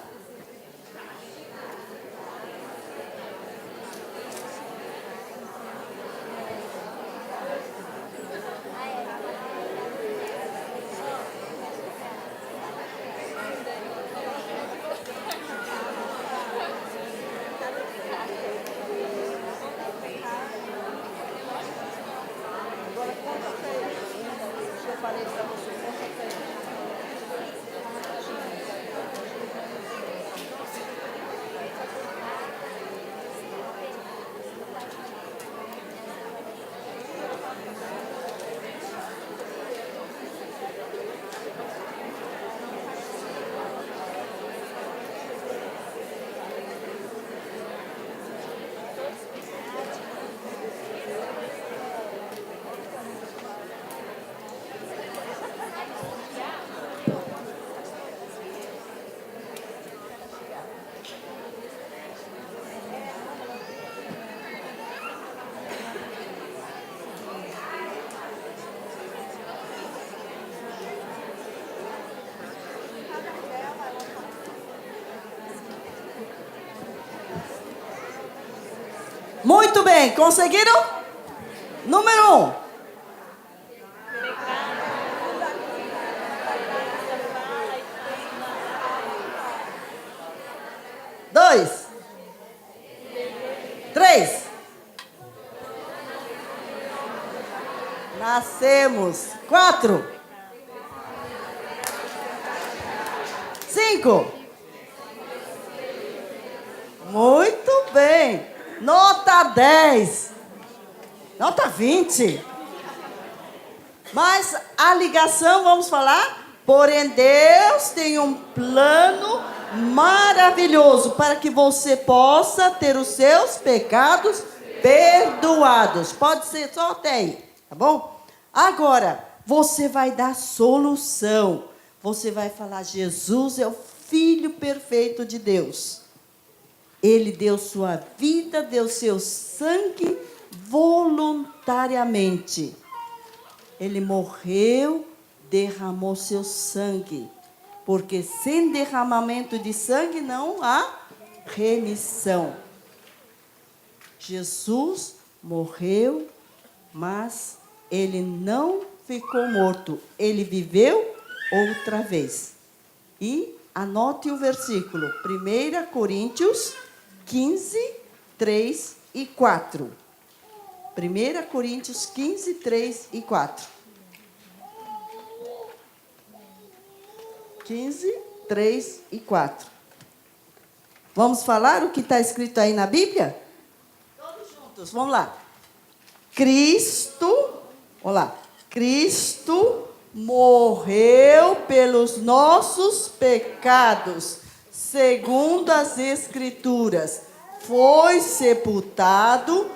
Muito bem, conseguiram? Número 1. Dois. 3. Nascemos. 4. 5. Muito bem. Nota 10. Nota 20. Mas a ligação, vamos falar? Porém, Deus tem um plano maravilhoso para que você possa ter os seus pecados perdoados. Pode ser só até aí, tá bom? Agora, você vai dar solução. Você vai falar, Jesus é o Filho perfeito de Deus. Ele deu sua vida, deu seu sangue voluntariamente. Ele morreu, derramou seu sangue. Porque sem derramamento de sangue não há remissão. Jesus morreu, mas ele não ficou morto. Ele viveu outra vez. E anote o versículo. 1 Coríntios 15, 3 e 4. 1 Coríntios 15, 3 e 4. 15, 3 e 4. Vamos falar o que está escrito aí na Bíblia? Todos juntos, vamos lá. Cristo morreu pelos nossos pecados, segundo as Escrituras. Foi sepultado,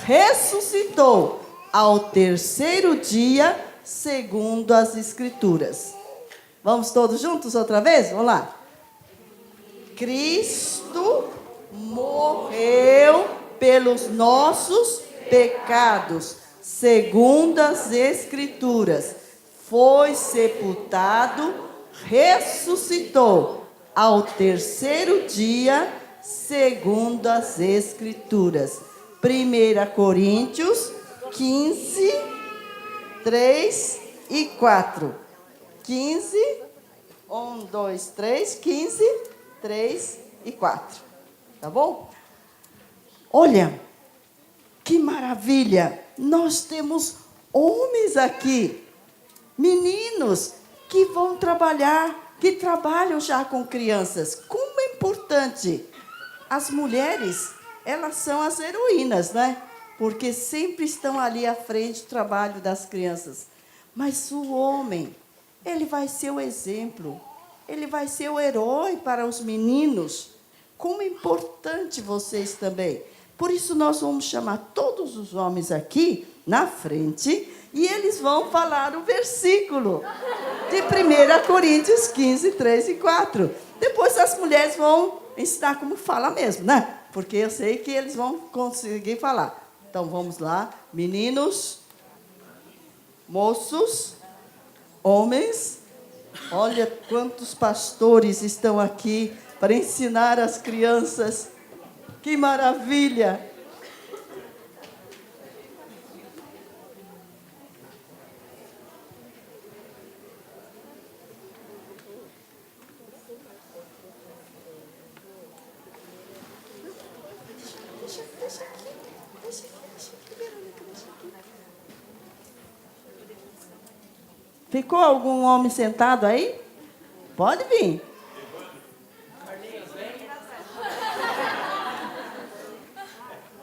ressuscitou ao terceiro dia, segundo as Escrituras. Vamos todos juntos outra vez? Vamos lá. Cristo morreu pelos nossos pecados, segundo as Escrituras. Foi sepultado, ressuscitou ao terceiro dia, segundo as Escrituras. 1 Coríntios 15, 3 e 4. 15, 1, 2, 3, 15, 3 e 4. Tá bom? Olha, que maravilha! Nós temos homens aqui, meninos, que vão trabalhar, que trabalham já com crianças. Como é importante! As mulheres, elas são as heroínas, né? Porque sempre estão ali à frente do trabalho das crianças. Mas o homem, ele vai ser o exemplo, ele vai ser o herói para os meninos. Como é importante vocês também. Por isso nós vamos chamar todos os homens aqui na frente e eles vão falar o versículo de 1 Coríntios 15, 3 e 4. Depois as mulheres vão ensinar como fala mesmo, né? Porque eu sei que eles vão conseguir falar. Então vamos lá, meninos, moços, homens, olha quantos pastores estão aqui para ensinar as crianças. Que maravilha! Deixa aqui, Verônica, deixa aqui. Ficou algum homem sentado aí? Pode vir.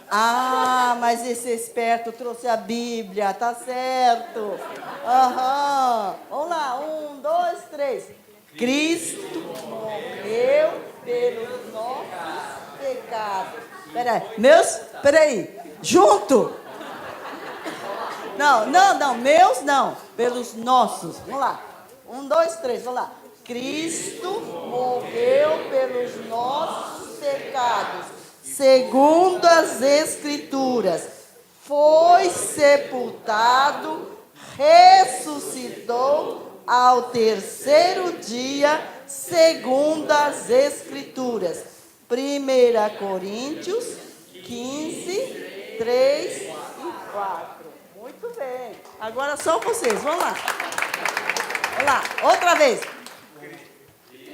Ah, mas esse esperto trouxe a Bíblia, tá certo. Aham. Vamos lá, 1, 2, 3. Cristo morreu pelos nossos pecados. Peraí, junto. Não, meus não, pelos nossos. Vamos lá, 1, 2, 3, vamos lá. Cristo morreu pelos nossos pecados, segundo as Escrituras, foi sepultado, ressuscitou ao terceiro dia, segundo as Escrituras. 1 Coríntios 15, 3 e 4. Muito bem. Agora só vocês, vamos lá. Vamos lá, outra vez.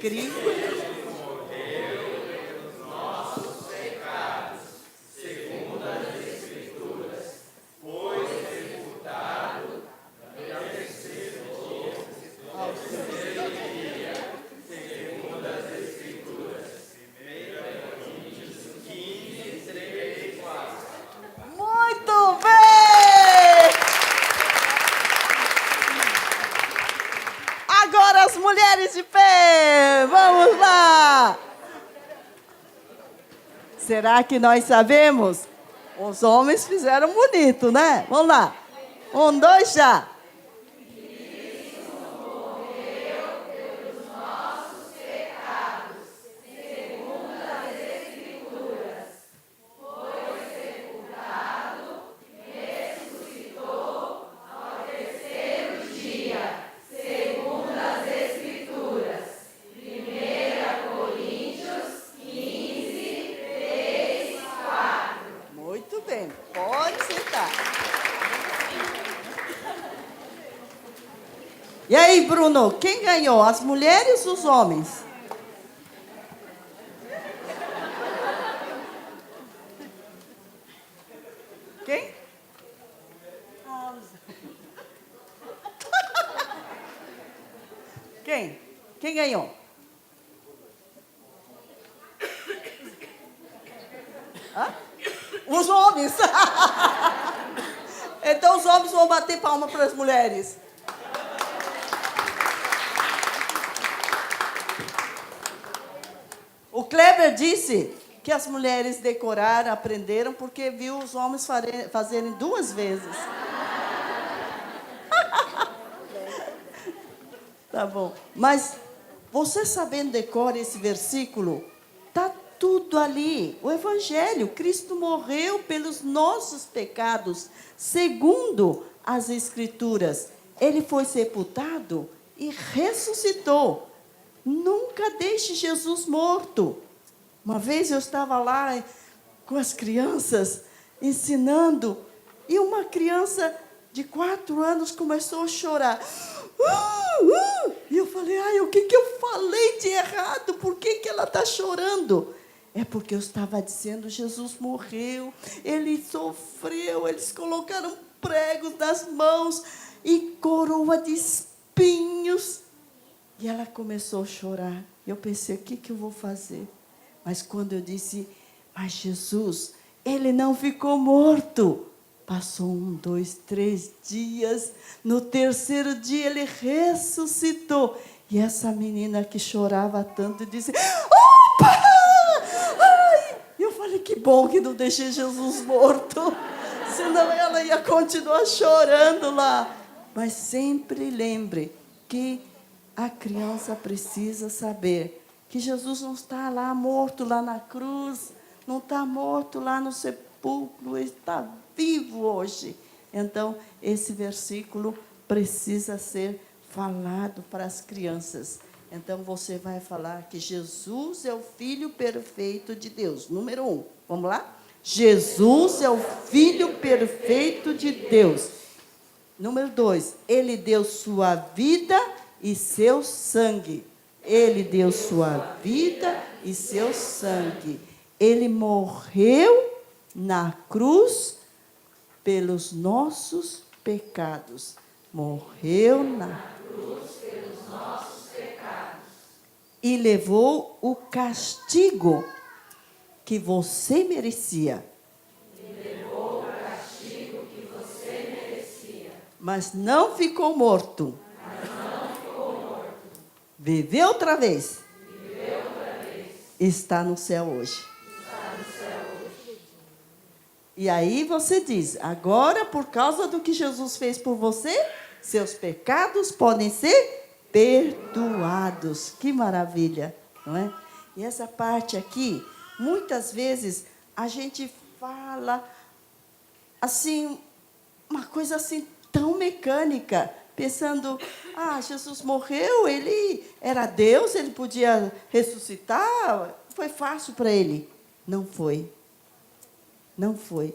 Cristo. Muito bem! Agora as mulheres de pé! Vamos lá! Será que nós sabemos? Os homens fizeram bonito, né? Vamos lá. 1, 2, já! Muito bem, pode sentar. E aí, Bruno, quem ganhou? As mulheres ou os homens? Quem? Quem? Quem ganhou? Hã? Os homens. Então os homens vão bater palma para as mulheres. O Kleber disse que as mulheres decoraram, aprenderam, porque viu os homens fazerem 2 vezes. Tá bom. Mas você sabendo decorar esse versículo, tá tudo ali. O Evangelho, Cristo morreu pelos nossos pecados, segundo as Escrituras. Ele foi sepultado e ressuscitou. Nunca deixe Jesus morto. Uma vez eu estava lá com as crianças, ensinando, e uma criança de 4 anos começou a chorar. E eu falei, ai, o que eu falei de errado? Por que ela está chorando? É porque eu estava dizendo, Jesus morreu, ele sofreu, eles colocaram pregos nas mãos e coroa de espinhos. E ela começou a chorar. Eu pensei, o que eu vou fazer? Mas quando eu disse, mas Jesus, ele não ficou morto. Passou 1, 2, 3 dias. No 3º dia ele ressuscitou. E essa menina que chorava tanto disse, opa! Ai! Eu falei, que bom que não deixei Jesus morto. Senão ela ia continuar chorando lá. Mas sempre lembre que a criança precisa saber que Jesus não está lá morto lá na cruz, não está morto lá no sepulcro, ele está vivo hoje. Então, esse versículo precisa ser falado para as crianças. Então, você vai falar que Jesus é o Filho perfeito de Deus. Número 1, vamos lá? Jesus é o Filho perfeito de Deus. Número 2, ele deu sua vida e seu sangue. Ele deu sua vida e seu sangue. Ele morreu na cruz pelos nossos pecados. Morreu na cruz pelos nossos pecados. E levou o castigo que você merecia. Mas não ficou morto. Viveu outra vez. Está no céu hoje. E aí você diz, agora por causa do que Jesus fez por você, seus pecados podem ser perdoados. Que maravilha, não é? E essa parte aqui, muitas vezes a gente fala assim, uma coisa assim tão mecânica, pensando, Jesus morreu, ele era Deus, ele podia ressuscitar, foi fácil para ele. Não foi. Não foi.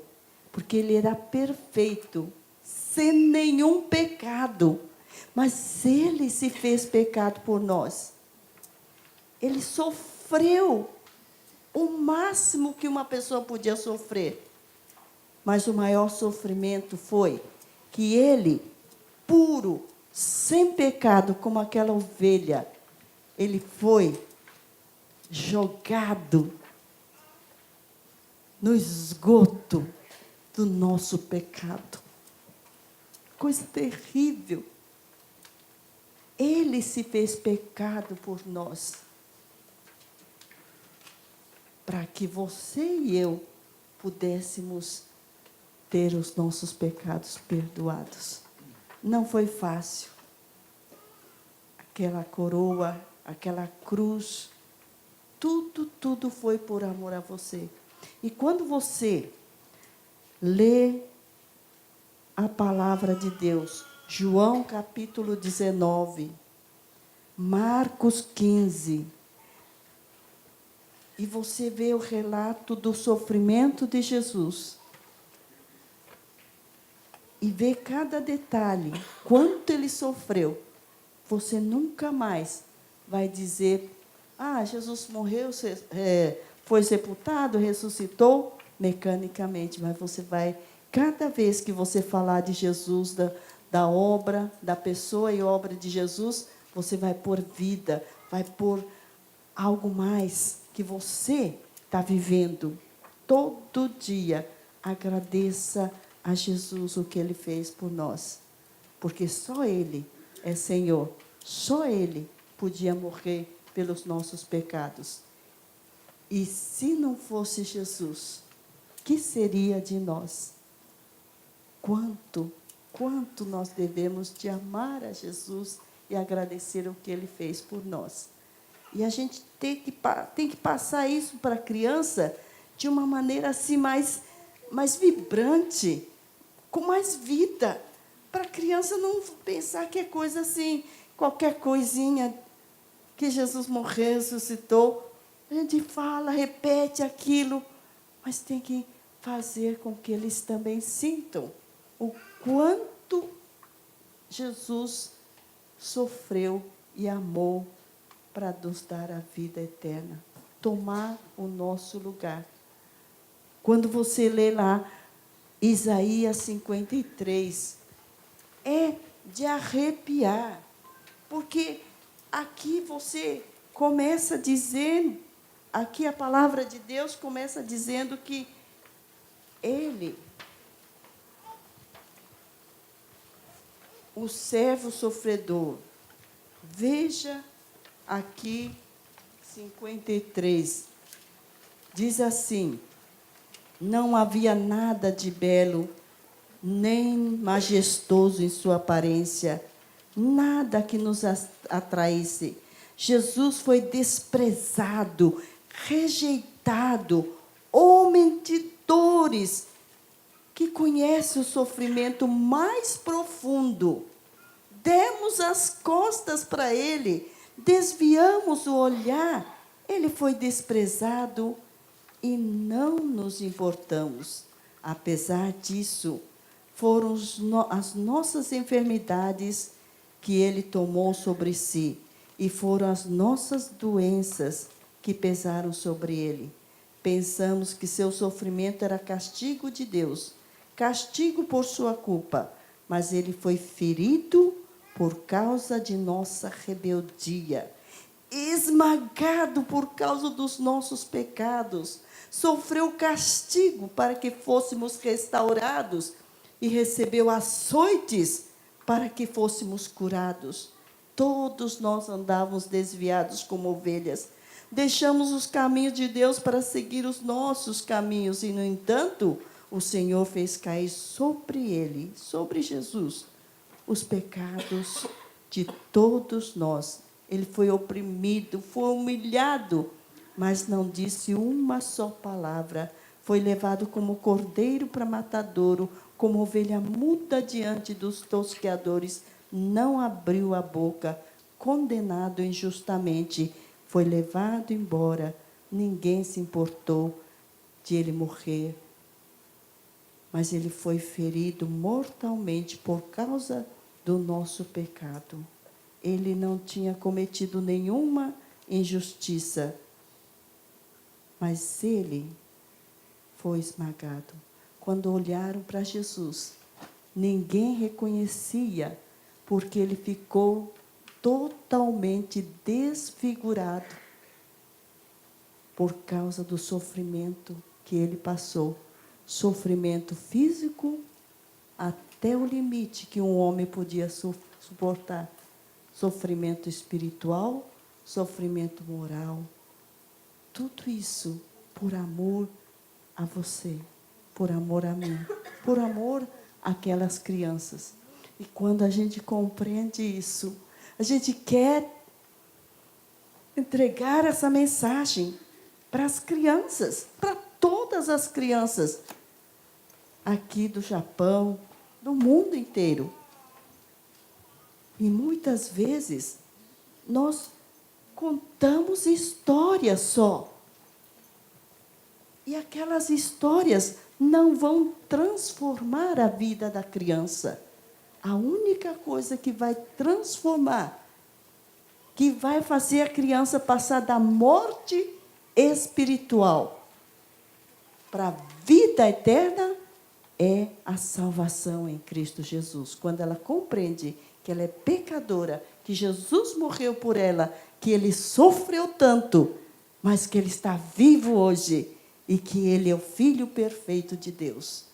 porque ele era perfeito, sem nenhum pecado. Mas ele se fez pecado por nós. Ele sofreu o máximo que uma pessoa podia sofrer. Mas o maior sofrimento foi que ele, puro, sem pecado, como aquela ovelha, ele foi jogado no esgoto do nosso pecado. Coisa terrível. Ele se fez pecado por nós, para que você e eu pudéssemos ter os nossos pecados perdoados. Não foi fácil. Aquela coroa, aquela cruz, tudo foi por amor a você. E quando você lê a palavra de Deus, João capítulo 19, Marcos 15, e você vê o relato do sofrimento de Jesus, e vê cada detalhe, quanto ele sofreu, você nunca mais vai dizer, Jesus morreu, foi sepultado, ressuscitou, mecanicamente, mas você vai, cada vez que você falar de Jesus, da obra, da pessoa e obra de Jesus, você vai pôr vida, vai pôr algo mais que você está vivendo. Todo dia, agradeça a Jesus o que Ele fez por nós. Porque só Ele é Senhor. Só Ele podia morrer pelos nossos pecados. E se não fosse Jesus, que seria de nós? Quanto nós devemos de amar a Jesus e agradecer o que Ele fez por nós. E a gente tem que passar isso para a criança de uma maneira assim mais vibrante, com mais vida, para a criança não pensar que é coisa assim, qualquer coisinha que Jesus morreu, ressuscitou. A gente fala, repete aquilo, mas tem que fazer com que eles também sintam o quanto Jesus sofreu e amou para nos dar a vida eterna, tomar o nosso lugar. Quando você lê lá Isaías 53, é de arrepiar, porque aqui você começa dizendo, aqui a palavra de Deus começa dizendo que Ele, o servo sofredor, veja aqui 53, diz assim, não havia nada de belo, nem majestoso em sua aparência, nada que nos atraísse. Jesus foi desprezado, rejeitado, homem de dores, que conhece o sofrimento mais profundo. Demos as costas para Ele, desviamos o olhar, Ele foi desprezado e não nos importamos. Apesar disso, foram as nossas enfermidades que Ele tomou sobre si, e foram as nossas doenças que pesaram sobre Ele. Pensamos que seu sofrimento era castigo de Deus, castigo por sua culpa, mas Ele foi ferido por causa de nossa rebeldia, esmagado por causa dos nossos pecados, sofreu castigo para que fôssemos restaurados e recebeu açoites para que fôssemos curados. Todos nós andávamos desviados como ovelhas, deixamos os caminhos de Deus para seguir os nossos caminhos e, no entanto, o Senhor fez cair sobre Ele, sobre Jesus, os pecados de todos nós. Ele foi oprimido, foi humilhado, mas não disse uma só palavra. Foi levado como cordeiro para matadouro, como ovelha muda diante dos tosqueadores. Não abriu a boca, condenado injustamente. Foi levado embora. Ninguém se importou de ele morrer. mas ele foi ferido mortalmente por causa do nosso pecado. Ele não tinha cometido nenhuma injustiça, mas ele foi esmagado. Quando olharam para Jesus, ninguém reconhecia, porque ele ficou totalmente desfigurado por causa do sofrimento que ele passou. Sofrimento físico até o limite que um homem podia suportar. Sofrimento espiritual, sofrimento moral. Tudo isso por amor a você, por amor a mim, por amor àquelas crianças. E quando a gente compreende isso, a gente quer entregar essa mensagem para as crianças, para todas as crianças aqui do Japão, do mundo inteiro. E muitas vezes nós contamos histórias só. E aquelas histórias não vão transformar a vida da criança. A única coisa que vai transformar, que vai fazer a criança passar da morte espiritual para a vida eterna, é a salvação em Cristo Jesus. Quando ela compreende que ela é pecadora, que Jesus morreu por ela, que ele sofreu tanto, mas que ele está vivo hoje e que ele é o Filho perfeito de Deus.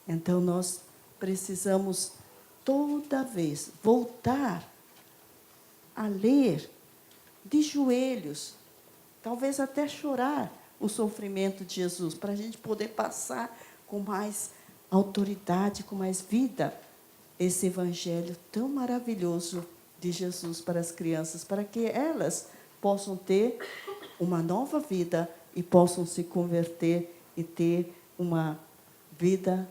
Então, nós precisamos toda vez voltar a ler de joelhos, talvez até chorar o sofrimento de Jesus, para a gente poder passar com mais autoridade, com mais vida, esse evangelho tão maravilhoso de Jesus para as crianças, para que elas possam ter uma nova vida e possam se converter e ter uma vida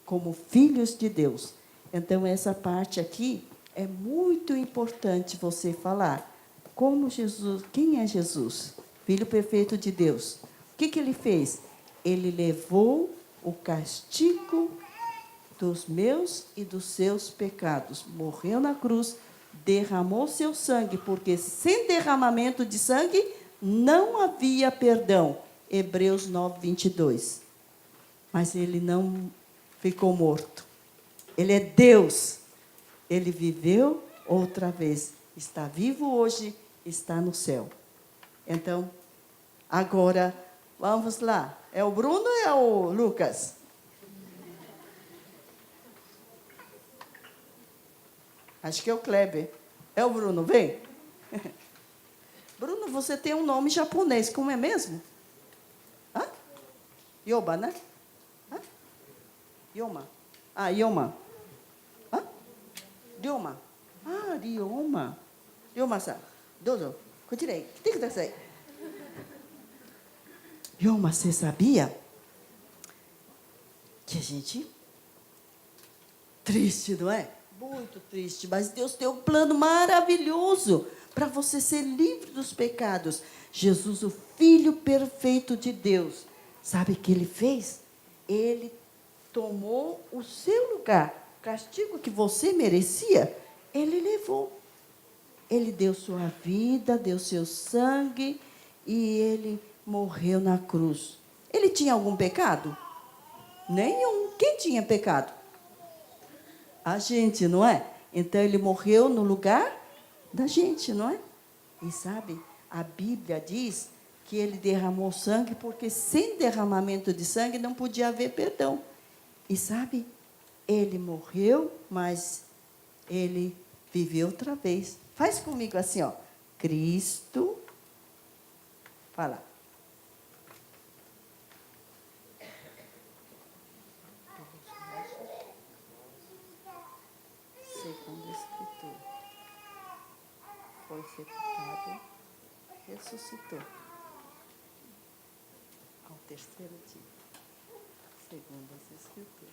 como filhos de Deus. Então, essa parte aqui é muito importante você falar. Como Jesus, quem é Jesus? Filho perfeito de Deus. O que ele fez? Ele levou o castigo dos meus e dos seus pecados. Morreu na cruz, derramou seu sangue, porque sem derramamento de sangue não havia perdão. Hebreus 9, 22. Mas ele não ficou morto. Ele é Deus. Ele viveu outra vez. Está vivo hoje, está no céu. Então, agora, vamos lá. É o Bruno ou é o Lucas? Acho que é o Kleber. É o Bruno, vem. Bruno, você tem um nome japonês, como é mesmo? Hã? Yoba, né? Hã? Yoma. Ah, Yoma. Hã? Ryoma. Ah, Ryoma. Ryoma-san, dozo. Kochira, kite kudasai. Ryoma, você sabia que a gente... Triste, não é? Muito triste, mas Deus tem um plano maravilhoso para você ser livre dos pecados. Jesus, o Filho perfeito de Deus, sabe o que ele fez? Ele tomou o seu lugar. O castigo que você merecia, ele levou. Ele deu sua vida, deu seu sangue e ele morreu na cruz. Ele tinha algum pecado? Nenhum. Quem tinha pecado? A gente, não é? Então, ele morreu no lugar da gente, não é? E sabe, a Bíblia diz que ele derramou sangue, porque sem derramamento de sangue não podia haver perdão. E sabe, ele morreu, mas ele viveu outra vez. Faz comigo assim, ó. Cristo, fala. Segundo a Escritura, foi sepultado, ressuscitou ao terceiro dia, segundo as Escrituras.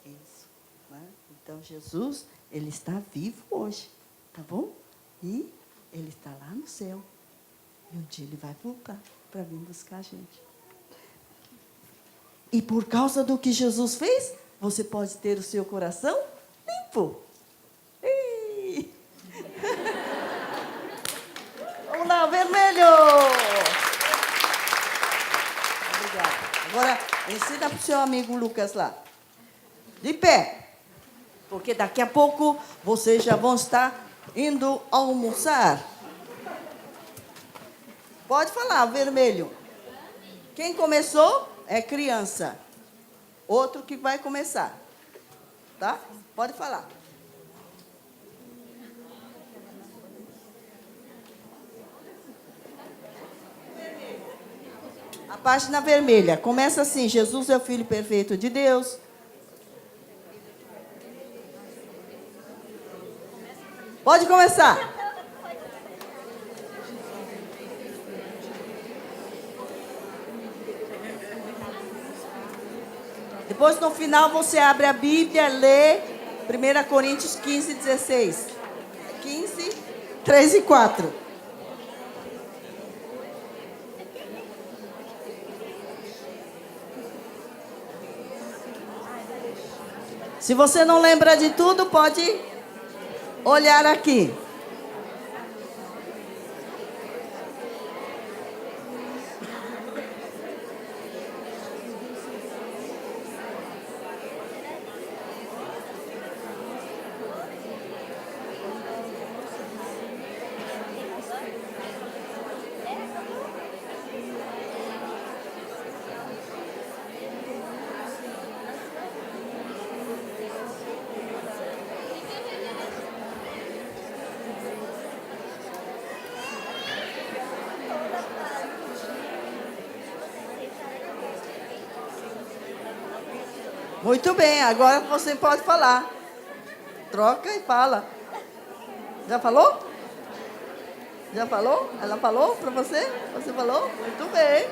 Isso, né? Então, Jesus, ele está vivo hoje, tá bom? E ele está lá no céu. E um dia ele vai voltar para vir buscar a gente. E por causa do que Jesus fez, você pode ter o seu coração limpo. Ih. Vamos lá, vermelho. Obrigada. Agora, ensina para o seu amigo Lucas lá. De pé. Porque daqui a pouco vocês já vão estar indo almoçar. Pode falar, vermelho. Quem começou é criança. Outro que vai começar. Tá? Pode falar. A página vermelha. Começa assim: Jesus é o Filho perfeito de Deus. Pode começar. Depois, no final, você abre a Bíblia, lê 1 Coríntios 15, 16. 15, 3 e 4. Se você não lembra de tudo, pode olhar aqui. Muito bem, agora você pode falar. Troca e fala. Já falou? Já falou? Ela falou para você? Você falou? Muito bem.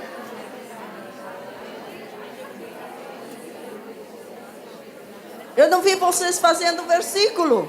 Eu não vi vocês fazendo versículo.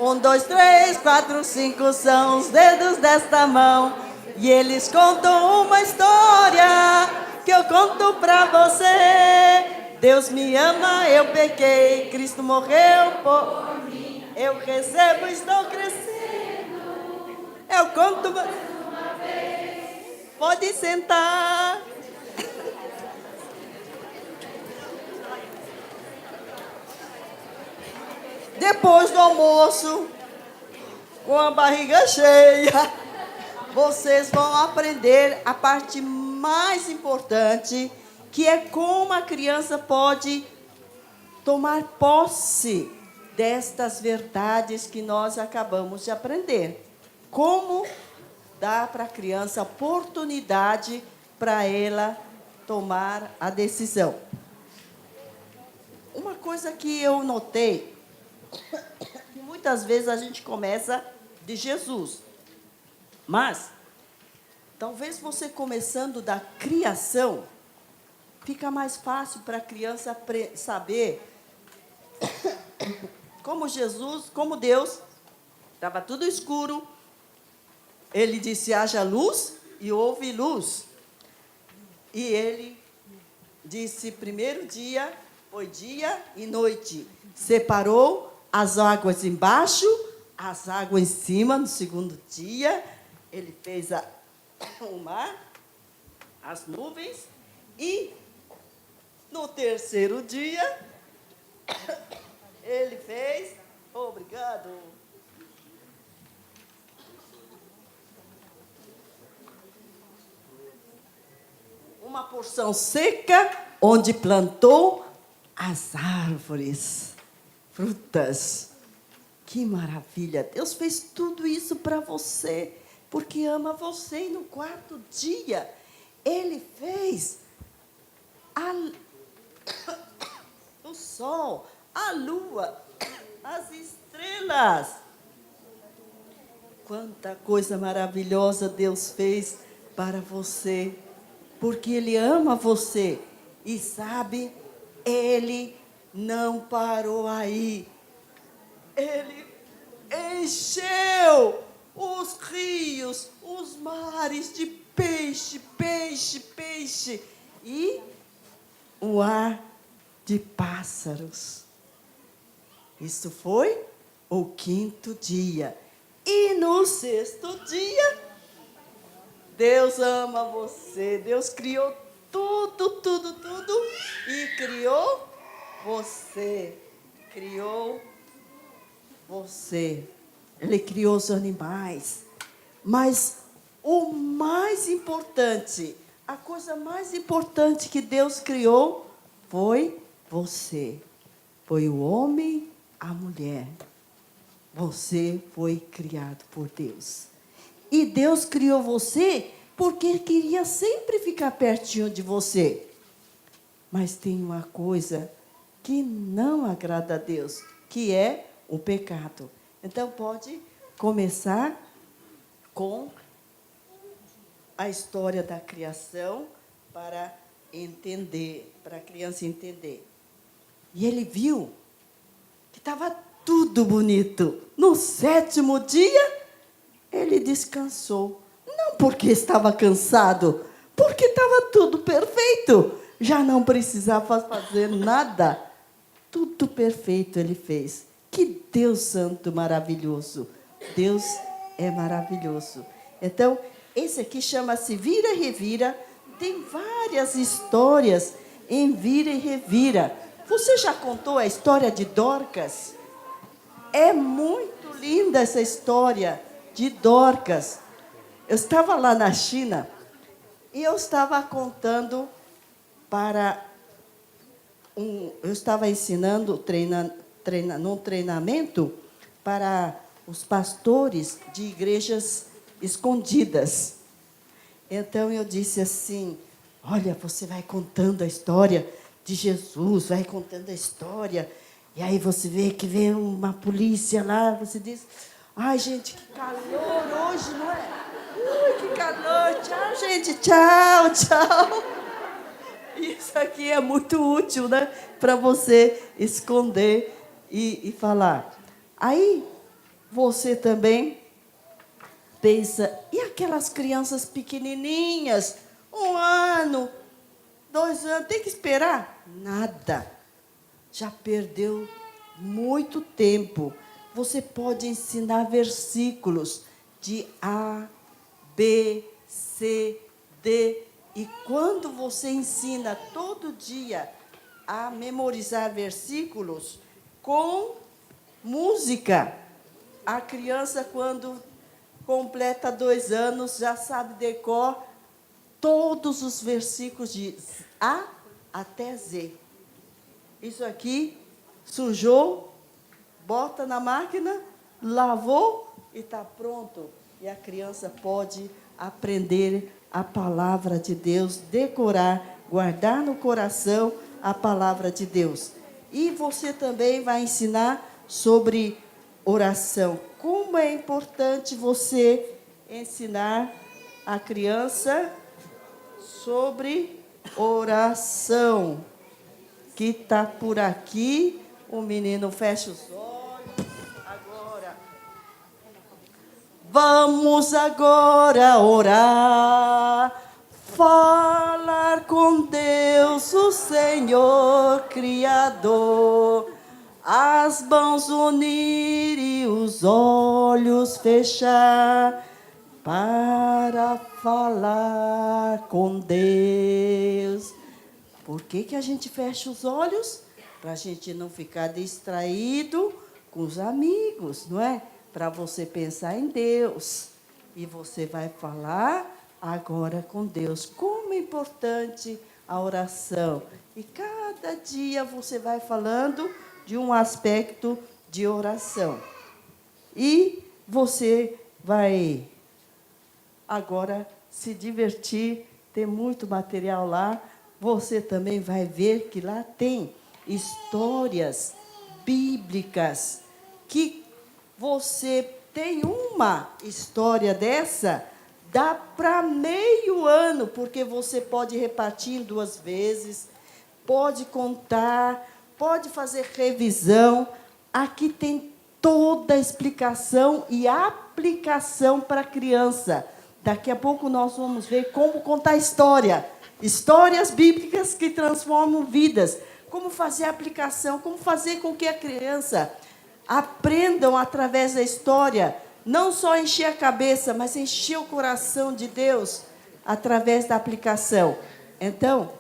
Um, dois, três, quatro, cinco são os dedos desta mão. E eles contam uma história que eu conto pra você. Deus me ama, eu pequei, Cristo morreu por mim. Eu recebo, estou crescendo. Eu conto mais uma vez. Pode sentar. Depois do almoço, com a barriga cheia, vocês vão aprender a parte mais importante, que é como a criança pode tomar posse destas verdades que nós acabamos de aprender. Como dar para a criança a oportunidade para ela tomar a decisão. Uma coisa que eu notei, que muitas vezes a gente começa de Jesus. Mas, talvez você começando da criação, fica mais fácil para a criança saber como Jesus, como Deus, estava tudo escuro. Ele disse, haja luz, e houve luz. E ele disse, primeiro dia, foi dia e noite. Separou as águas embaixo, as águas em cima. No segundo dia, ele fez o mar, as nuvens. E no terceiro dia, ele fez... Obrigado. uma porção seca onde plantou as árvores, frutas. Que maravilha! Deus fez tudo isso para você, porque ama você. E no quarto dia, Ele fez o sol, a lua, as estrelas. Quanta coisa maravilhosa Deus fez para você, porque Ele ama você. E sabe, Ele não parou aí. Ele encheu os rios, os mares de peixe, peixe, peixe. E o ar de pássaros. Isso foi o quinto dia. E no sexto dia, Deus ama você. Deus criou tudo, tudo, tudo. E criou você. Criou você. Ele criou os animais. Mas o mais importante, a coisa mais importante que Deus criou foi você. Foi o homem, a mulher. Você foi criado por Deus. E Deus criou você porque queria sempre ficar pertinho de você. Mas tem uma coisa que não agrada a Deus, que é o pecado. Então pode começar com a história da criação para entender, para a criança entender. E ele viu que estava tudo bonito. No sétimo dia, ele descansou. Não porque estava cansado, porque estava tudo perfeito. Já não precisava fazer nada. Tudo perfeito ele fez. Que Deus santo maravilhoso. Deus é maravilhoso. Então, esse aqui chama-se Vira e Revira. Tem várias histórias em Vira e Revira. Você já contou a história de Dorcas? É muito linda essa história de Dorcas. Eu estava lá na China e eu estava contando eu estava ensinando, num treinamento para os pastores de igrejas escondidas. Então eu disse assim: olha, você vai contando a história de Jesus, vai contando a história, e aí você vê que vem uma polícia lá, você diz: ai, gente, que calor hoje, não é? Ui, que calor, tchau, gente, tchau, tchau. Isso aqui é muito útil, né? Para você esconder e falar. Aí, você também pensa, e aquelas crianças pequenininhas, 1 ano, 2 anos, tem que esperar? Nada. Já perdeu muito tempo. Você pode ensinar versículos de A, B, C, D. E quando você ensina todo dia a memorizar versículos com música, a criança, quando completa 2 anos, já sabe decor todos os versículos de A até Z. Isso aqui, sujou, bota na máquina, lavou e está pronto. E a criança pode aprender a palavra de Deus, decorar, guardar no coração a palavra de Deus. E você também vai ensinar sobre oração. Como é importante você ensinar a criança sobre oração. Que está por aqui, o menino fecha os olhos. Agora, vamos agora orar, falar com Deus, o Senhor Criador. As mãos unir e os olhos fechar para falar com Deus. Por que a gente fecha os olhos? Para a gente não ficar distraído com os amigos, não é? Para você pensar em Deus. E você vai falar agora com Deus. Como como é importante a oração. E cada dia você vai falando de um aspecto de oração. E você vai agora se divertir, tem muito material lá. Você também vai ver que lá tem histórias bíblicas que você tem uma história dessa, dá para meio ano, porque você pode repartir em 2 vezes, pode contar, pode fazer revisão. Aqui tem toda a explicação e aplicação para a criança. Daqui a pouco nós vamos ver como contar história. Histórias bíblicas que transformam vidas. Como fazer a aplicação, como fazer com que a criança aprendam através da história, não só encher a cabeça, mas encher o coração de Deus através da aplicação. Então,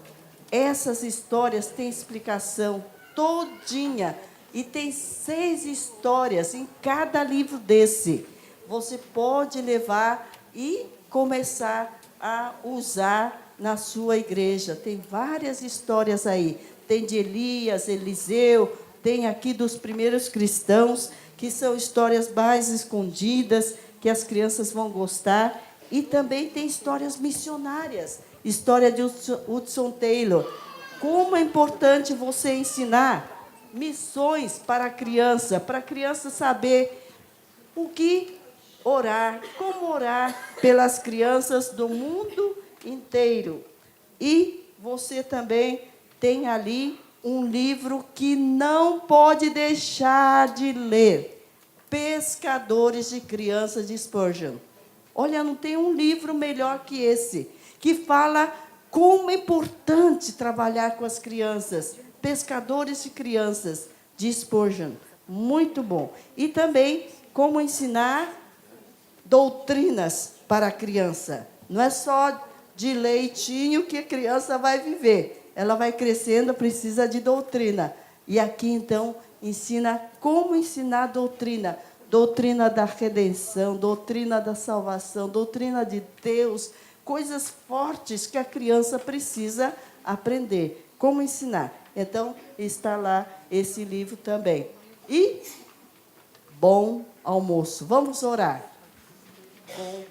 essas histórias têm explicação todinha. E tem 6 histórias em cada livro desse. Você pode levar e começar a usar na sua igreja. Tem várias histórias aí. Tem de Elias, Eliseu, tem aqui dos primeiros cristãos, que são histórias mais escondidas, que as crianças vão gostar. E também tem histórias missionárias. História de Hudson Taylor. Como é importante você ensinar missões para a criança saber o que orar, como orar pelas crianças do mundo inteiro. E você também tem ali um livro que não pode deixar de ler, Pescadores de Crianças de Spurgeon. Olha, não tem um livro melhor que esse, que fala como é importante trabalhar com as crianças. Pescadores de Crianças de Spurgeon. Muito bom. E também como ensinar doutrinas para a criança. Não é só de leitinho que a criança vai viver. Ela vai crescendo, precisa de doutrina. E aqui, então, ensina como ensinar doutrina. Doutrina da redenção, doutrina da salvação, doutrina de Deus. Coisas fortes que a criança precisa aprender. Como ensinar? Então, está lá esse livro também. E bom almoço. Vamos orar. Bom